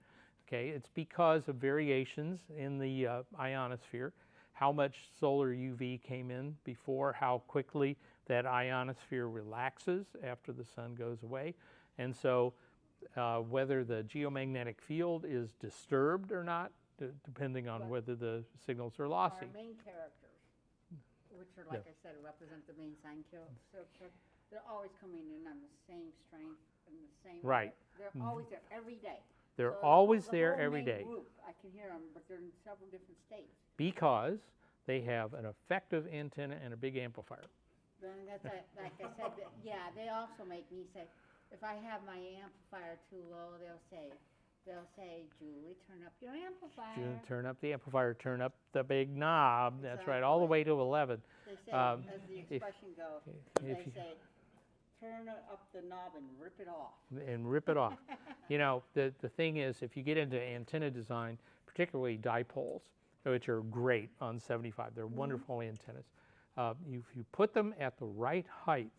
Speaker 1: Okay, it's because of variations in the ionosphere, how much solar UV came in before, how quickly that ionosphere relaxes after the sun goes away. And so whether the geomagnetic field is disturbed or not, depending on whether the signals are lossy.
Speaker 5: Our main characters, which are, like I said, represent the main sign character, they're always coming in on the same strength and the same.
Speaker 1: Right.
Speaker 5: They're always there every day.
Speaker 1: They're
Speaker 5: So
Speaker 1: always
Speaker 5: the
Speaker 1: there
Speaker 5: whole
Speaker 1: every
Speaker 5: main
Speaker 1: day
Speaker 5: Group, I can hear them, but they're in several different states.
Speaker 1: because they have an effective antenna and a big amplifier.
Speaker 5: Then that's like I said, yeah, they also make me say, if I have my amplifier too low, they'll say, Julie, turn up your amplifier.
Speaker 1: Turn up the amplifier, turn up the big knob. That's right, all the way to 11.
Speaker 5: They say,
Speaker 1: Um,
Speaker 5: as the
Speaker 1: if-
Speaker 5: expression goes,
Speaker 1: if
Speaker 5: they
Speaker 1: you-
Speaker 5: say, turn up the knob and rip it off.
Speaker 1: And rip it off. You know, the thing is, if you get into antenna design, particularly dipoles, which are great on 75, they're wonderful antennas. If you put them at the right height,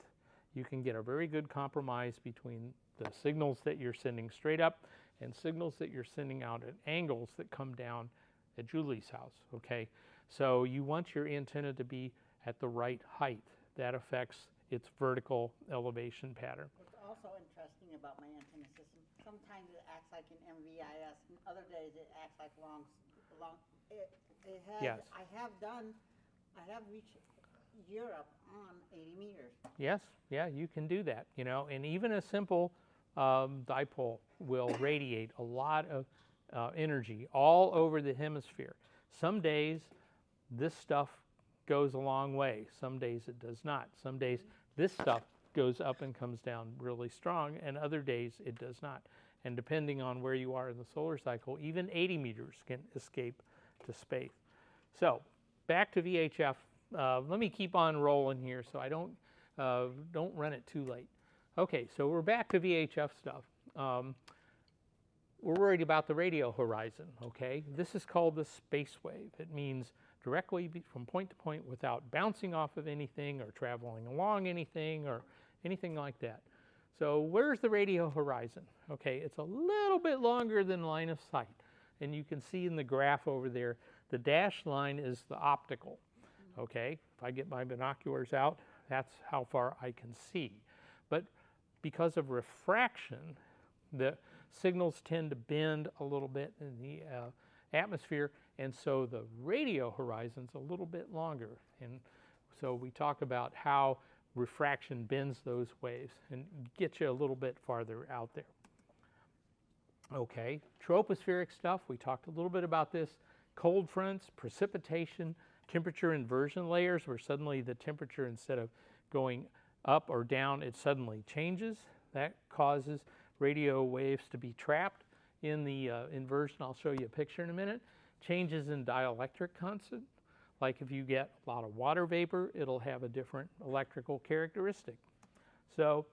Speaker 1: you can get a very good compromise between the signals that you're sending straight up and signals that you're sending out at angles that come down at Julie's house, okay? So you want your antenna to be at the right height. That affects its vertical elevation pattern.
Speaker 5: What's also interesting about my antenna system, sometimes it acts like an NVIS, and other days it acts like it has,
Speaker 1: Yes.
Speaker 5: I have reached Europe on 80 meters.
Speaker 1: Yes, yeah, you can do that, you know, and even a simple dipole will radiate a lot of energy all over the hemisphere. Some days this stuff goes a long way, some days it does not. Some days this stuff goes up and comes down really strong, and other days it does not. And depending on where you are in the solar cycle, even 80 meters can escape to space. So back to VHF. Let me keep on rolling here so I don't run it too late. Okay, so we're back to VHF stuff. We're worried about the radio horizon, okay? This is called the space wave. It means directly from point to point without bouncing off of anything or traveling along anything or anything like that. So where's the radio horizon? Okay, it's a little bit longer than line of sight. And you can see in the graph over there, the dashed line is the optical. Okay, if I get my binoculars out, that's how far I can see. But because of refraction, the signals tend to bend a little bit in the atmosphere, and so the radio horizon's a little bit longer. And so we talk about how refraction bends those waves and gets you a little bit farther out there. Okay, tropospheric stuff, we talked a little bit about this. Cold fronts, precipitation, temperature inversion layers, where suddenly the temperature, instead of going up or down, it suddenly changes. That causes radio waves to be trapped in the inversion. I'll show you a picture in a minute. Changes in dielectric constant. Like if you get a lot of water vapor, it'll have a different electrical characteristic. So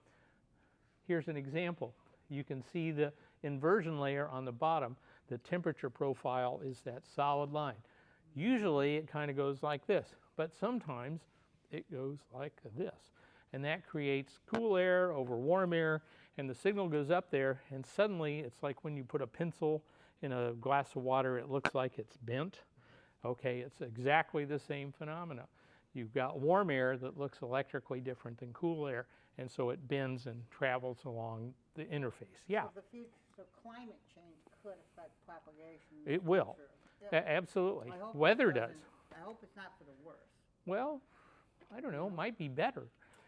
Speaker 1: here's an example. You can see the inversion layer on the bottom. The temperature profile is that solid line. Usually it kind of goes like this, but sometimes it goes like this. And that creates cool air over warm air, and the signal goes up there, and suddenly it's like when you put a pencil in a glass of water, it looks like it's bent. Okay, it's exactly the same phenomena. You've got warm air that looks electrically different than cool air, and so it bends and travels along the interface. Yeah.
Speaker 5: So climate change could affect propagation.
Speaker 1: It will.
Speaker 5: Yeah.
Speaker 1: Absolutely.
Speaker 5: I hope
Speaker 1: Weather
Speaker 5: it
Speaker 1: does.
Speaker 5: doesn't. I hope it's not for the worse.
Speaker 1: Well, I don't know, might be better,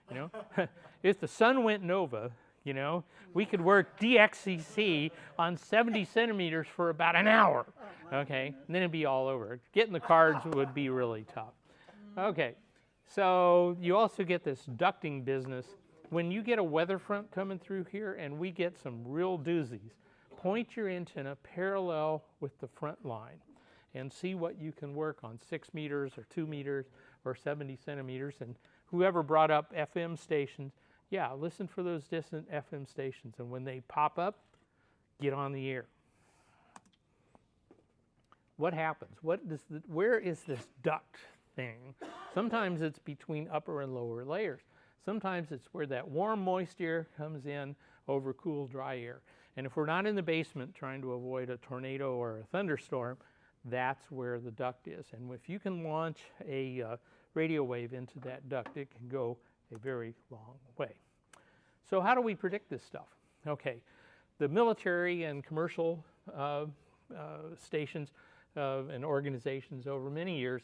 Speaker 1: you know. If the sun went nova, you know, we could work DXCC on 70 centimeters for about an hour, okay? And then it'd be all over. Getting the cards would be really tough. Okay, so you also get this ducting business. When you get a weather front coming through here and we get some real doozies, point your antenna parallel with the front line and see what you can work on 6 meters or 2 meters or 70 centimeters. And whoever brought up FM stations, Yeah, listen for those distant FM stations, and when they pop up, get on the air. What happens? Where is this duct thing? Sometimes it's between upper and lower layers. Sometimes it's where that warm, moist air comes in over cool, dry air. And if we're not in the basement trying to avoid a tornado or a thunderstorm, that's where the duct is. And if you can launch a radio wave into that duct, it can go a very long way. So how do we predict this stuff? Okay, the military and commercial stations and organizations over many years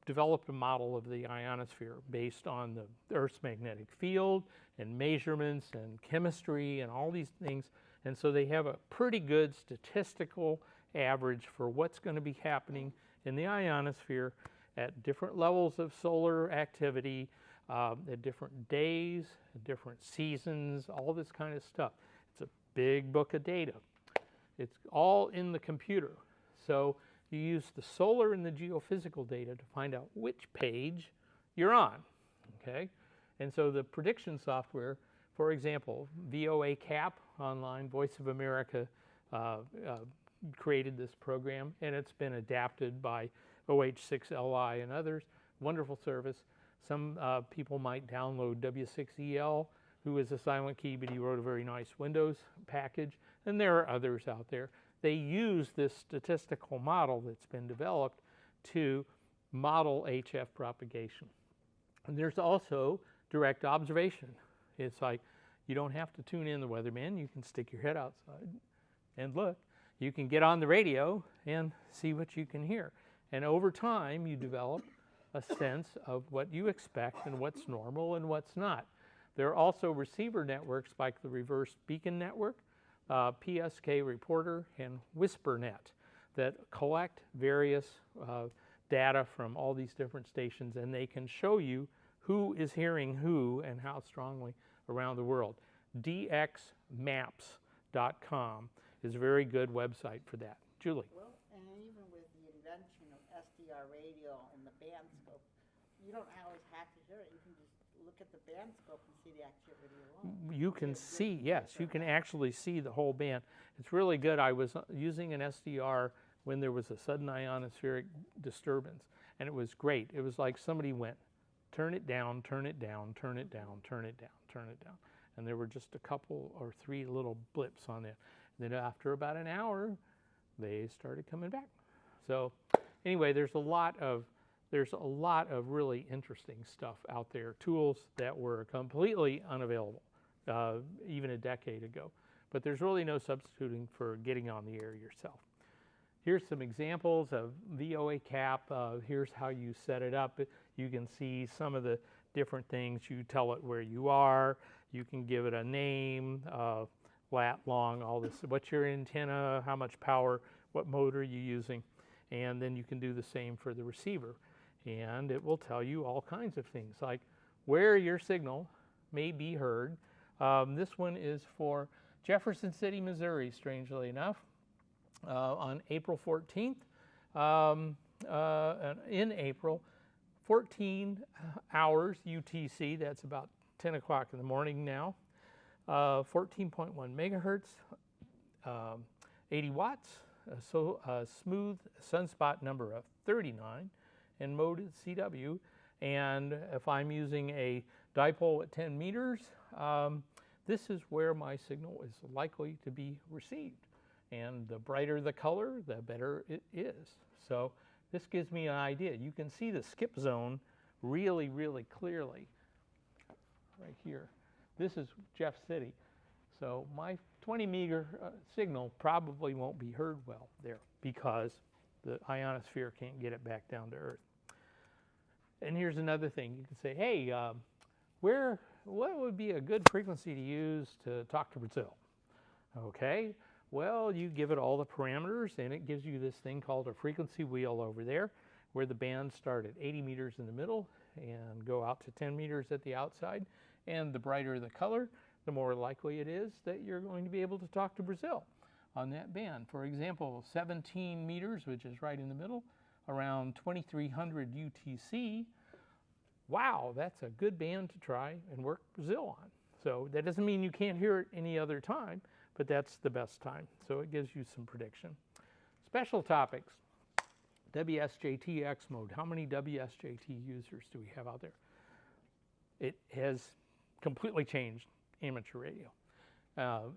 Speaker 1: developed a model of the ionosphere based on the Earth's magnetic field and measurements and chemistry and all these things. And so they have a pretty good statistical average for what's going to be happening in the ionosphere at different levels of solar activity, at different days, at different seasons, all this kind of stuff. It's a big book of data. It's all in the computer. So you use the solar and the geophysical data to find out which page you're on, okay? And so the prediction software, for example, N0AX online, Voice of America created this program, and it's been adapted by OH6LI and others. Wonderful service. Some people might download W6EL, who is a silent key, but he wrote a very nice Windows package, and there are others out there. They use this statistical model that's been developed to model HF propagation. And there's also direct observation. It's like you don't have to tune in the weatherman. You can stick your head outside and look. You can get on the radio and see what you can hear. And over time, you develop a sense of what you expect and what's normal and what's not. There are also receiver networks like the Reverse Beacon Network, PSK Reporter, and WhisperNet that collect various data from all these different stations, and they can show you who is hearing who and how strongly around the world. DXmaps.com is a very good website for that. Julie.
Speaker 5: Well, and even with the invention of SDR radio and the band scope, you don't always have to hear it. You can just look at the band scope and see the activity alone.
Speaker 1: You can see, yes, you can actually see the whole band. It's really good. I was using an SDR when there was a sudden ionospheric disturbance, and it was great. It was like somebody went, turn it down, turn it down, turn it down, turn it down, turn it down. And there were just a couple or three little blips on it. And then after about an hour, they started coming back. So anyway, there's a lot of really interesting stuff out there, tools that were completely unavailable even a decade ago. But there's really no substituting for getting on the air yourself. Here's some examples of N0AX. Here's how you set it up. You can see some of the different things. You tell it where you are. You can give it a name, lat, long, all this. What's your antenna? How much power? What mode are you using? And then you can do the same for the receiver. And it will tell you all kinds of things, like where your signal may be heard. This one is for Jefferson City, Missouri, strangely enough, on April 14th. In April, 14 hours UTC, that's about 10 o'clock in the morning now, 14.1 megahertz, 80 watts, so smooth sunspot number of 39, and mode is CW. And if I'm using a dipole at 10 meters, this is where my signal is likely to be received. And the brighter the color, the better it is. So this gives me an idea. You can see the skip zone really, really clearly right here. This is Jeff City. So my 20 meter signal probably won't be heard well there because the ionosphere can't get it back down to Earth. And here's another thing. You can say, hey, what would be a good frequency to use to talk to Brazil? Okay, well, you give it all the parameters, and it gives you this thing called a frequency wheel over there, where the bands start at 80 meters in the middle and go out to 10 meters at the outside. And the brighter the color, the more likely it is that you're going to be able to talk to Brazil on that band. For example, 17 meters, which is right in the middle, around 2300 UTC, wow, that's a good band to try and work Brazil on. So that doesn't mean you can't hear it any other time, but that's the best time. So it gives you some prediction. Special topics. WSJT-X mode. How many WSJT users do we have out there? It has completely changed amateur radio.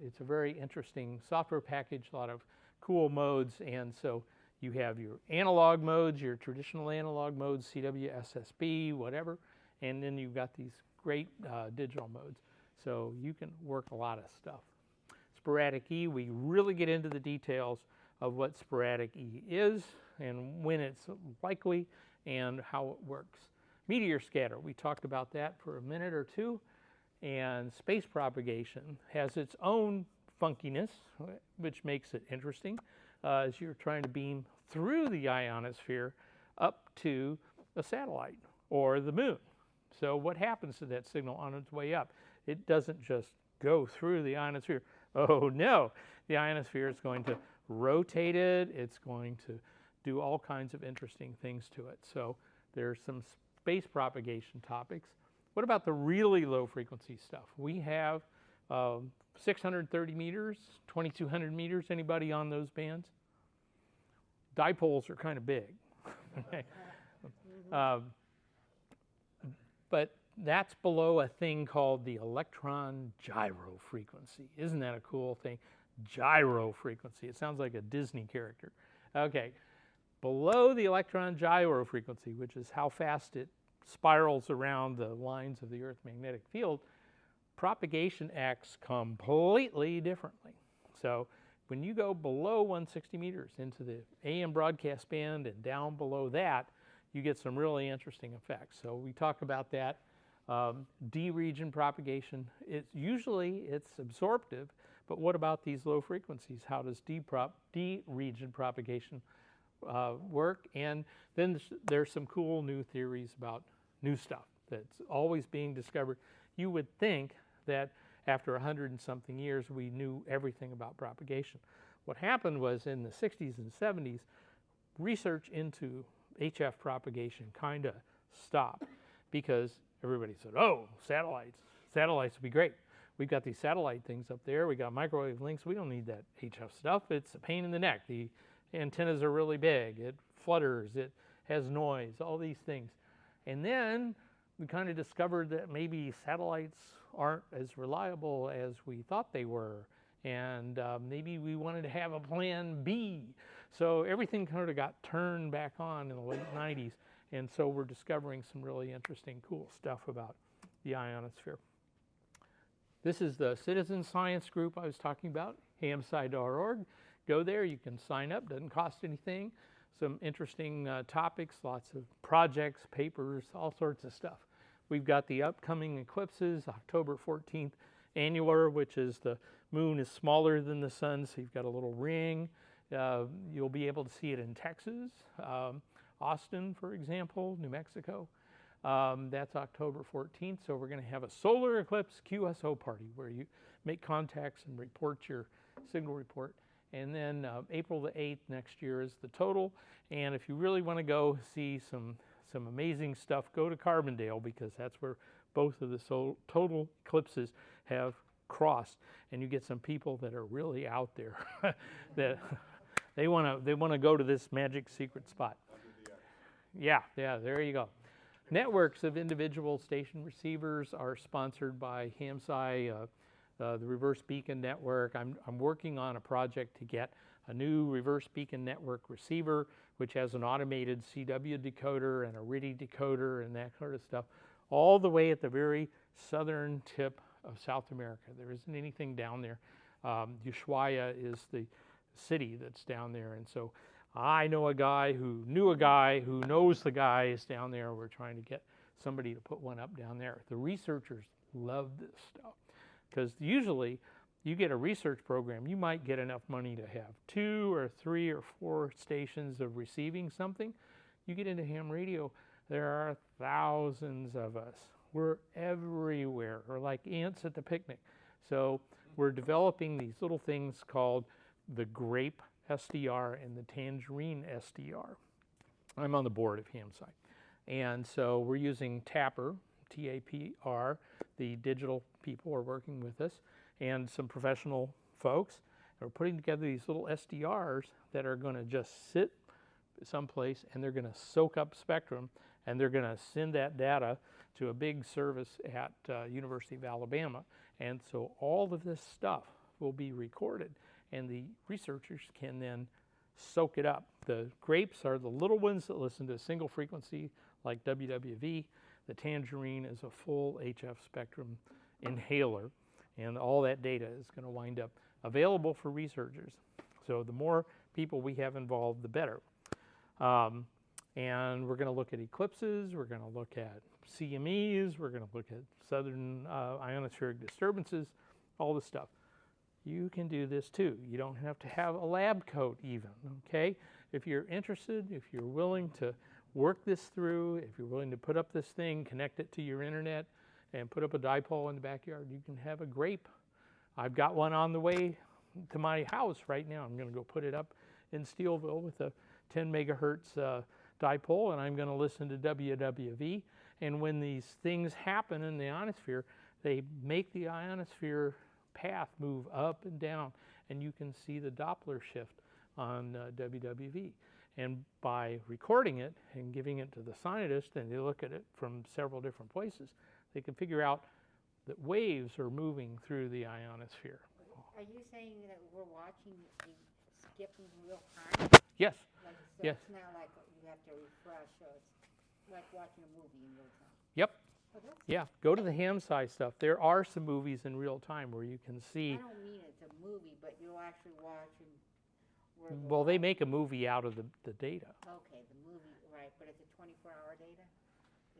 Speaker 1: It's a very interesting software package, a lot of cool modes, and so you have your analog modes, your traditional analog modes, CW, SSB, whatever, and then you've got these great digital modes. So you can work a lot of stuff. Sporadic E, we really get into the details of what sporadic E is and when it's likely and how it works. Meteor scatter, we talked about that for a minute or two, and space propagation has its own funkiness, which makes it interesting as you're trying to beam through the ionosphere up to a satellite or the moon. So what happens to that signal on its way up? It doesn't just go through the ionosphere. Oh no, the ionosphere is going to rotate it. It's going to do all kinds of interesting things to it. So there's some space propagation topics. What about the really low frequency stuff? We have 630 meters, 2200 meters. Anybody on those bands? Dipoles are kind of big. Okay. But that's below a thing called the electron gyro frequency. Isn't that a cool thing? Gyro frequency. It sounds like a Disney character. Okay. Below the electron gyro frequency, which is how fast it spirals around the lines of the Earth's magnetic field, propagation acts completely differently. So when you go below 160 meters into the AM broadcast band and down below that, you get some really interesting effects. So we talk about that. D region propagation, it's absorptive, but what about these low frequencies? How does D region propagation work? And then there's some cool new theories about new stuff that's always being discovered. You would think that after 100 and something years we knew everything about propagation. What happened was in the 60s and 70s, research into HF propagation kind of stopped because everybody said, oh, satellites would be great. We've got these satellite things up there. We got microwave links. We don't need that HF stuff. It's a pain in the neck. The antennas are really big. It flutters. It has noise, all these things. And then we kind of discovered that maybe satellites aren't as reliable as we thought they were. And maybe we wanted to have a plan B. So everything kind of got turned back on in the late 90s. And so we're discovering some really interesting, cool stuff about the ionosphere. This is the citizen science group I was talking about, hamsci.org. Go there, you can sign up, doesn't cost anything. Some interesting topics, lots of projects, papers, all sorts of stuff. We've got the upcoming eclipses, October 14th annular, which is the moon is smaller than the sun, so you've got a little ring. You'll be able to see it in Texas, Austin, for example, New Mexico. That's October 14th, so we're going to have a solar eclipse QSO party where you make contacts and report your signal report. And then April the 8th next year is the total. And if you really want to go see some amazing stuff, go to Carbondale because that's where both of the total eclipses have crossed. And you get some people that are really out there that they want to go to this magic secret spot. Yeah, there you go. Networks of individual station receivers are sponsored by HamSci, the Reverse Beacon Network. I'm working on a project to get a new Reverse Beacon Network receiver, which has an automated CW decoder and a RTTY decoder and that sort of stuff, all the way at the very southern tip of South America. There isn't anything down there. Ushuaia is the city that's down there, and so I know a guy who knew a guy who knows the guys down there. We're trying to get somebody to put one up down there. The researchers love this stuff because usually you get a research program, you might get enough money to have 2 or 3 or 4 stations of receiving something. You get into ham radio, there are thousands of us. We're everywhere. We're like ants at the picnic. So we're developing these little things called the grape SDR and the tangerine SDR. I'm on the board of HamSci. And so we're using TAPR, T-A-P-R. The digital people are working with us, and some professional folks. We're putting together these little SDRs that are going to just sit someplace, and they're going to soak up spectrum, and they're going to send that data to a big service at University of Alabama. And so all of this stuff will be recorded, and the researchers can then soak it up. The grapes are the little ones that listen to a single frequency like WWV. The tangerine is a full HF spectrum inhaler, and all that data is going to wind up available for researchers. So the more people we have involved, the better. And we're going to look at eclipses, we're going to look at CMEs, we're going to look at southern ionospheric disturbances, all this stuff. You can do this too. You don't have to have a lab coat even, okay? If you're interested, if you're willing to work this through, if you're willing to put up this thing, connect it to your internet, and put up a dipole in the backyard, you can have a grape. I've got one on the way to my house right now. I'm going to go put it up in Steelville with a 10 megahertz dipole, and I'm going to listen to WWV. And when these things happen in the ionosphere, they make the ionosphere path move up and down, and you can see the Doppler shift on WWV. And by recording it and giving it to the scientists, and they look at it from several different places, they can figure out that waves are moving through the ionosphere.
Speaker 5: Are you saying that we're watching a skip in real time?
Speaker 1: Yes.
Speaker 5: Like, so
Speaker 1: Yes.
Speaker 5: It's not like you have to refresh, so it's like watching a movie in real time.
Speaker 1: Yep.
Speaker 5: Oh, that's,
Speaker 1: Yeah. Go to the ham size stuff. There are some movies in real time where you can see.
Speaker 5: I don't mean it's a movie, but you'll actually watch and where the
Speaker 1: Well, they
Speaker 5: line-
Speaker 1: make a movie out of the data,
Speaker 5: Okay, the movie, right, but it's a 24-hour data?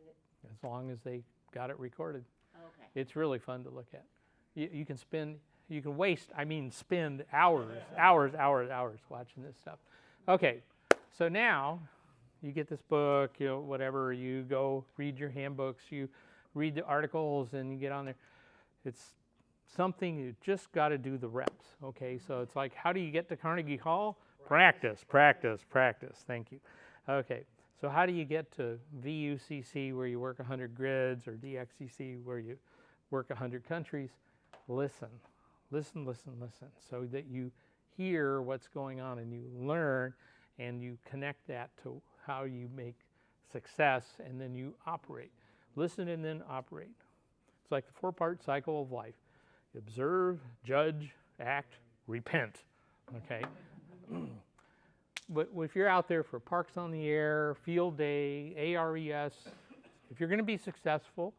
Speaker 5: Is it?
Speaker 1: as long as they got it recorded.
Speaker 5: Okay.
Speaker 1: It's really fun to look at. You can spend, you can waste, I mean spend hours watching this stuff. Okay, so now you get this book, you know, whatever, you go read your handbooks, you read the articles, and you get on there. It's something you just got to do the reps, okay? So it's like, how do you get to Carnegie Hall? Practice, practice, practice. Thank you. Okay, so how do you get to VUCC where you work 100 grids, or DXCC where you work 100 countries? Listen, listen, listen, listen, so that you hear what's going on and you learn and you connect that to how you make success, and then you operate. Listen and then operate. It's like the 4-part cycle of life. Observe, judge, act, repent, okay? But if you're out there for Parks on the Air, Field Day, ARES, if you're going to be successful,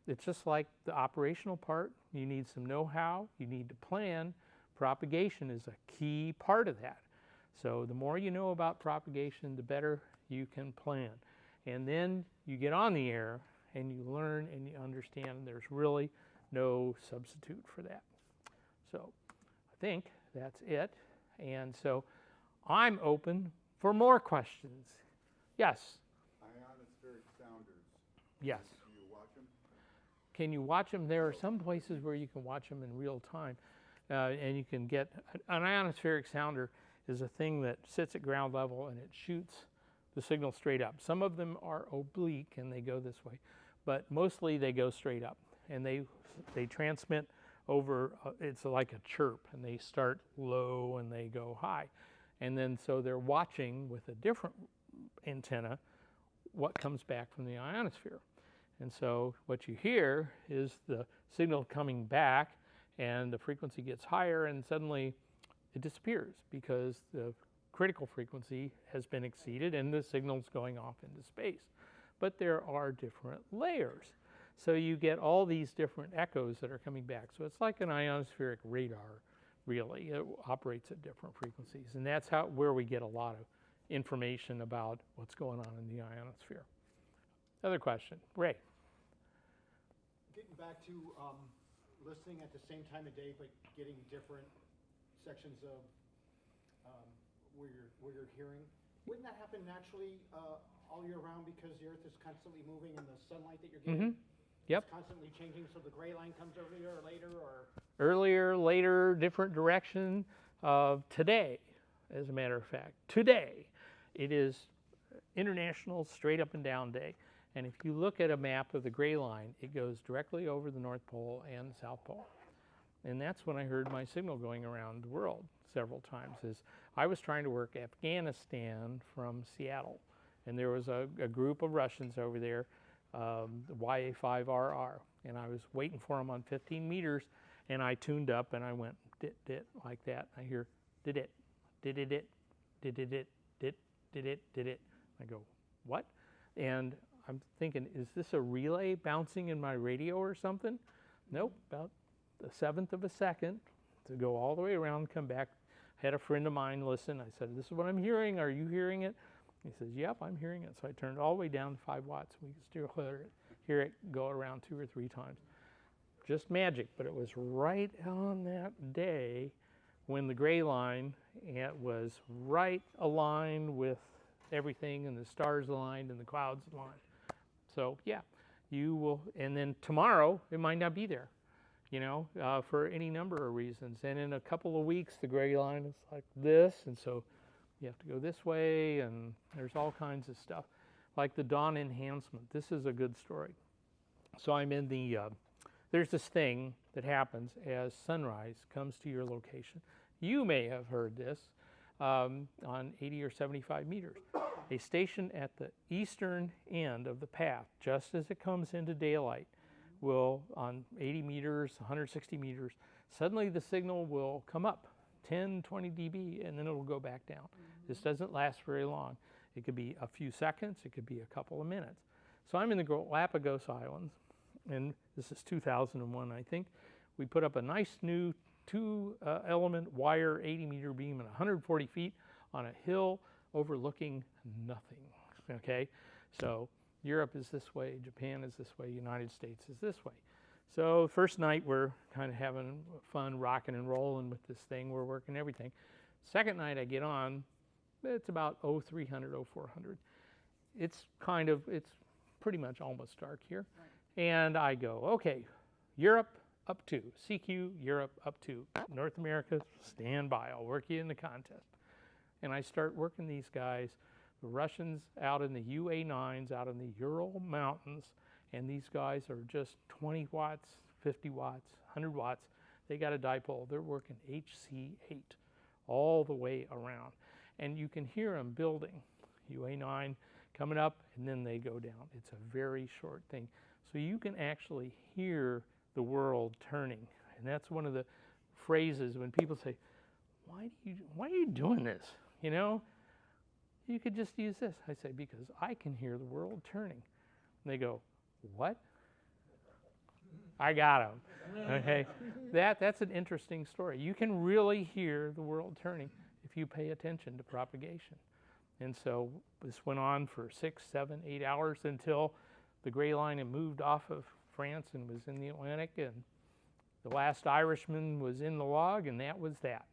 Speaker 1: it's just like the operational part. You need some know-how, you need to plan. Propagation is a key part of that. So the more you know about propagation, the better you can plan. And then you get on the air and you learn and you understand, and there's really no substitute for that. So I think that's it. And so I'm open for more questions. Yes?
Speaker 3: Ionospheric sounders.
Speaker 1: Yes.
Speaker 3: Do you watch them?
Speaker 1: Can you watch them? There are some places where you can watch them in real time. And you can get, an ionospheric sounder is a thing that sits at ground level and it shoots the signal straight up. Some of them are oblique and they go this way, but mostly they go straight up. And they transmit over, it's like a chirp, and they start low and they go high. And then so they're watching with a different antenna what comes back from the ionosphere. And so what you hear is the signal coming back, and the frequency gets higher, and suddenly it disappears because the critical frequency has been exceeded and the signal's going off into space. But there are different layers. So you get all these different echoes that are coming back. So it's like an ionospheric radar, really. It operates at different frequencies. And that's where we get a lot of information about what's going on in the ionosphere. Other question, Ray.
Speaker 2: Getting back to listening at the same time of day, but getting different sections of where you're hearing. Wouldn't that happen naturally all year round because the Earth is constantly moving and the sunlight that you're getting
Speaker 1: Yep.
Speaker 2: is constantly changing, so the gray line comes earlier or later, or?
Speaker 1: Earlier, later, different direction. Today, as a matter of fact, today, it is International Straight Up and Down Day. And if you look at a map of the gray line, it goes directly over the North Pole and the South Pole. And that's when I heard my signal going around the world several times. Is I was trying to work Afghanistan from Seattle. And there was a group of Russians over there, the YA5RR. And I was waiting for them on 15 meters. And I tuned up and I went dit, dit, like that. I hear did it, did it, did it, did it, did it, did it. I go, what? And I'm thinking, is this a relay bouncing in my radio or something? Nope, about the 1/7 of a second to go all the way around, come back. I had a friend of mine listen. I said, this is what I'm hearing. Are you hearing it? He says, yep, I'm hearing it. So I turned all the way down to 5 watts. We could still hear it go around 2 or 3 times. Just magic, but it was right on that day when the gray line was right aligned with everything, and the stars aligned and the clouds aligned. So yeah, you will, and then tomorrow it might not be there, for any number of reasons. And in a couple of weeks, the gray line is like this, and so you have to go this way, and there's all kinds of stuff. Like the dawn enhancement. This is a good story. So I'm in the, there's this thing that happens as sunrise comes to your location. You may have heard this on 80 or 75 meters. A station at the eastern end of the path, just as it comes into daylight, will, on 80 meters, 160 meters, suddenly the signal will come up 10, 20 dB, and then it will go back down. This doesn't last very long. It could be a few seconds, it could be a couple of minutes. So I'm in the Galapagos Islands, and this is 2001, I think. We put up a nice new 2-element wire 80-meter beam at 140 feet on a hill overlooking nothing, okay? So Europe is this way, Japan is this way, United States is this way. So first night we're kind of having fun rocking and rolling with this thing. We're working everything. Second night I get on, it's about 0300, 0400. It's pretty much almost dark here. Right. And I go, okay, Europe up 2, CQ, Europe up 2, North America, stand by, I'll work you in the contest. And I start working these guys, the Russians out in the UA9s, out in the Ural Mountains, and these guys are just 20 watts, 50 watts, 100 watts. They got a dipole. They're working HC8 all the way around. And you can hear them building. UA9 coming up, and then they go down. It's a very short thing. So you can actually hear the world turning. And that's one of the phrases when people say, why are you doing this? You could just use this. I say, because I can hear the world turning. And they go, what? I got them. Okay, that's an interesting story. You can really hear the world turning if you pay attention to propagation. And so this went on for 6, 7, 8 hours until the gray line had moved off of France and was in the Atlantic, and the last Irishman was in the log, and that was that.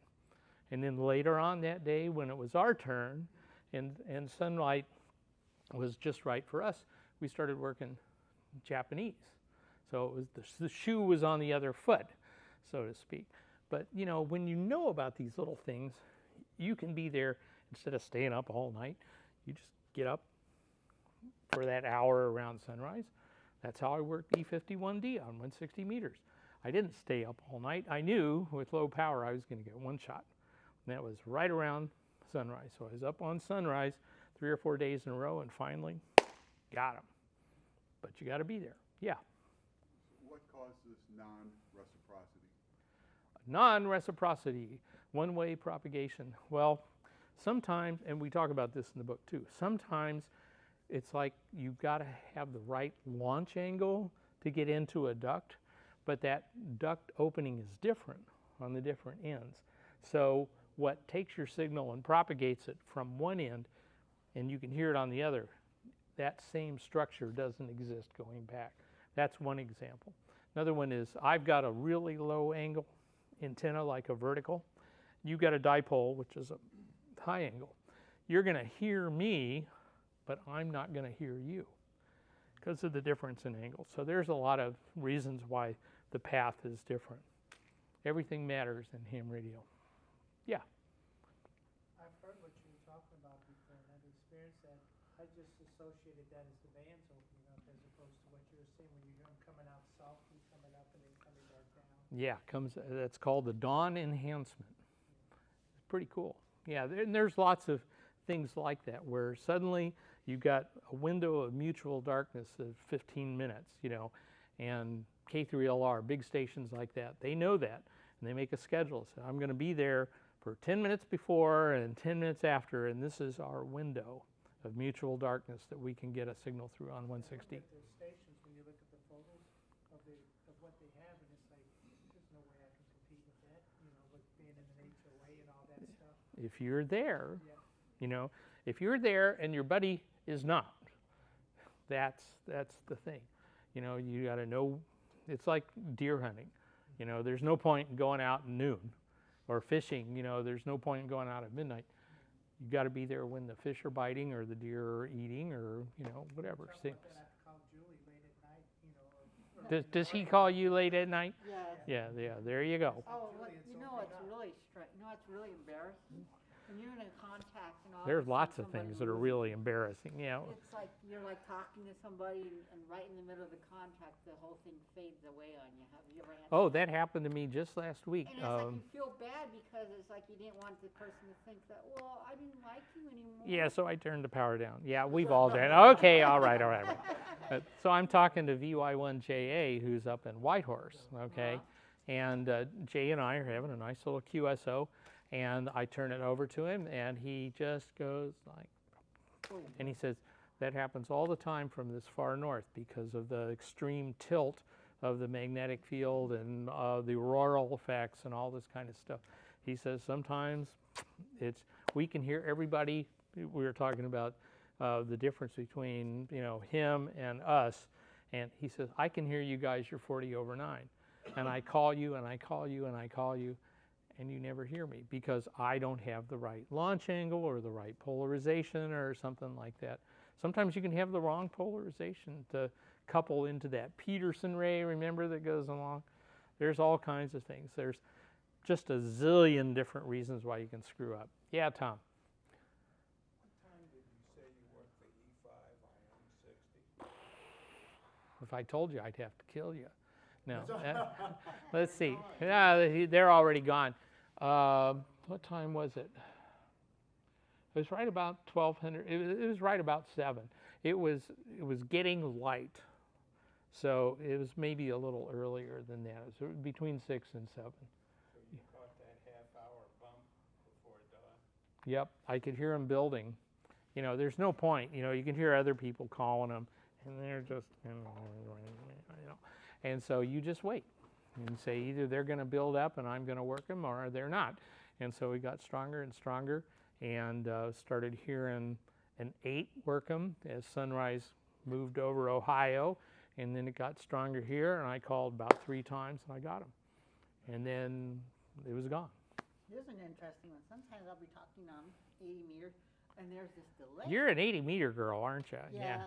Speaker 1: And then later on that day, when it was our turn, and sunlight was just right for us, we started working Japanese. So it was the shoe was on the other foot, so to speak. But when you know about these little things, you can be there instead of staying up all night. You just get up for that hour around sunrise. That's how I worked E51D on 160 meters. I didn't stay up all night. I knew with low power I was going to get one shot. And that was right around sunrise. So I was up on sunrise 3 or 4 days in a row, and finally got them. But you got to be there. Yeah.
Speaker 3: What causes non-reciprocity?
Speaker 1: Non-reciprocity, one-way propagation. Well, sometimes, and we talk about this in the book too, sometimes it's like you've got to have the right launch angle to get into a duct, but that duct opening is different on the different ends. So what takes your signal and propagates it from one end, and you can hear it on the other, that same structure doesn't exist going back. That's one example. Another one is I've got a really low angle antenna, like a vertical. You've got a dipole, which is a high angle. You're going to hear me, but I'm not going to hear you because of the difference in angles. So there's a lot of reasons why the path is different. Everything matters in ham radio. Yeah.
Speaker 6: I've heard what you were talking about before, and I've experienced that I just associated that as the van's opening up as opposed to what you were saying when you hear them coming out south and coming up and then coming back down.
Speaker 1: Yeah, that's called the dawn enhancement. It's pretty cool. Yeah, and there's lots of things like that where suddenly you've got a window of mutual darkness of 15 minutes, and K3LR, big stations like that, they know that, and they make a schedule. So I'm going to be there for 10 minutes before and 10 minutes after, and this is our window of mutual darkness that we can get a signal through on 160.
Speaker 6: At the stations, when you look at the photos of what they have, and it's like, there's no way I can compete with that, with being in an HOA and all that stuff.
Speaker 1: If you're there,
Speaker 6: Yeah.
Speaker 1: if you're there and your buddy is not, that's the thing. You got to know. It's like deer hunting. There's no point in going out at noon, or fishing. There's no point in going out at midnight. You got to be there when the fish are biting or the deer are eating or whatever.
Speaker 6: Something like that, I have to call Julie late at night, or
Speaker 1: Does he call you late at night?
Speaker 5: Yes.
Speaker 1: Yeah. There you go.
Speaker 5: Oh,
Speaker 6: Julie, it's
Speaker 5: it's
Speaker 6: opening
Speaker 5: really strange. It's really embarrassing. When you're in contact and all.
Speaker 1: There's
Speaker 5: of a
Speaker 1: lots
Speaker 5: sudden
Speaker 1: of things
Speaker 5: somebody
Speaker 1: that are
Speaker 5: moves.
Speaker 1: really embarrassing.
Speaker 5: It's like you're like talking to somebody and right in the middle of the contact, the whole thing fades away on you. Have you ever had?
Speaker 1: Oh, that happened to me just last week.
Speaker 5: And it's like you feel bad because it's like you didn't want the person to think that, well, I didn't like you anymore.
Speaker 1: Yeah, so I turned the power down. Yeah, we've all done. Okay, all right. So I'm talking to VY1JA, who's up in Whitehorse, okay? And Jay and I are having a nice little QSO, and I turn it over to him, and he just goes like, and he says, that happens all the time from this far north because of the extreme tilt of the magnetic field and the auroral effects and all this kind of stuff. He says sometimes we can hear everybody. We were talking about the difference between him and us, and he says, I can hear you guys, you're 40 over 9. And I call you and I call you and I call you, and you never hear me because I don't have the right launch angle or the right polarization or something like that. Sometimes you can have the wrong polarization to couple into that Peterson ray, remember, that goes along. There's all kinds of things. There's just a zillion different reasons why you can screw up. Yeah, Tom.
Speaker 7: What time did you say you worked for E5 on 160?
Speaker 1: If I told you, I'd have to kill you. No. Let's see. Yeah, they're already gone. What time was it? It was right about 1200. It was right about 7. It was getting light, so it was maybe a little earlier than that. It was between 6 and 7.
Speaker 7: So you caught that half-hour bump before dawn?
Speaker 1: Yep, I could hear them building. There's no point. You can hear other people calling them, and they're just, and so you just wait and say either they're going to build up and I'm going to work them, or they're not. And so we got stronger and stronger, and started hearing an 8 work them as Sunrise moved over Ohio, and then it got stronger here, and I called about 3 times and I got them, and then it was gone.
Speaker 5: Here's an interesting one. Sometimes I'll be talking on 80 meters, and there's this delay.
Speaker 1: You're an 80 meter girl, aren't you?
Speaker 5: Yeah.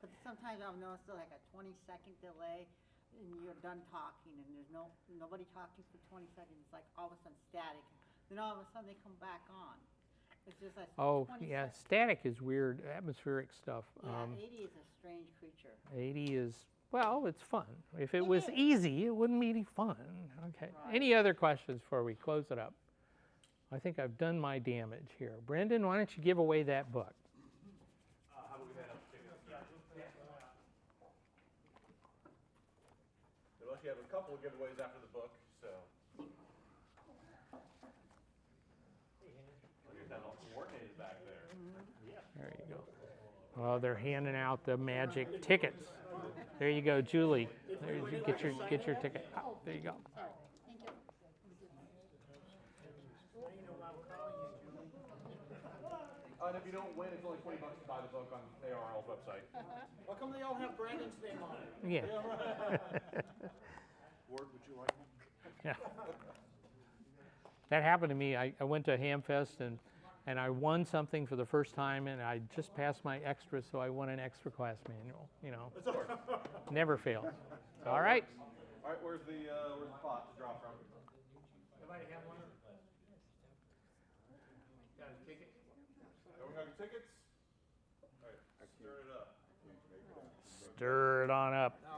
Speaker 5: But sometimes I'll notice like a 20-second delay, and you're done talking, and there's nobody talking for 20 seconds. It's like all of a sudden static. Then all of a sudden they come back on. It's just like 20
Speaker 1: yeah,
Speaker 5: seconds.
Speaker 1: static is weird, atmospheric stuff.
Speaker 5: Yeah, 80 is a strange creature.
Speaker 1: 80 is, well, it's fun. If it
Speaker 5: It
Speaker 1: was
Speaker 5: is.
Speaker 1: easy, it wouldn't be any fun. Okay.
Speaker 5: Right.
Speaker 1: Any other questions before we close it up? I think I've done my damage here. Brendan, why don't you give away that book?
Speaker 4: How about we head up to tickets? We'll actually have a couple of giveaways after the book, so. You're kind of coordinated back there.
Speaker 1: There you go. Oh, they're handing out the magic tickets. There you go, Julie. There you get your ticket. Oh, there you go.
Speaker 5: Thank you.
Speaker 6: Now you know why I'm calling you, Julie.
Speaker 4: And if you don't win, it's only $20 to buy the book on ARL's website.
Speaker 2: How come they all have Brandon's name on it?
Speaker 1: Yeah.
Speaker 3: Ward, would you like one?
Speaker 1: Yeah. That happened to me. I went to Hamfest and I won something for the first time, and I just passed my extra, so I won an extra class manual. Never fails. All right.
Speaker 4: All right, where's the pot to draw from?
Speaker 6: Everybody have one? Got a ticket?
Speaker 4: Everyone got your tickets?
Speaker 1: Stir it on up.
Speaker 7: Now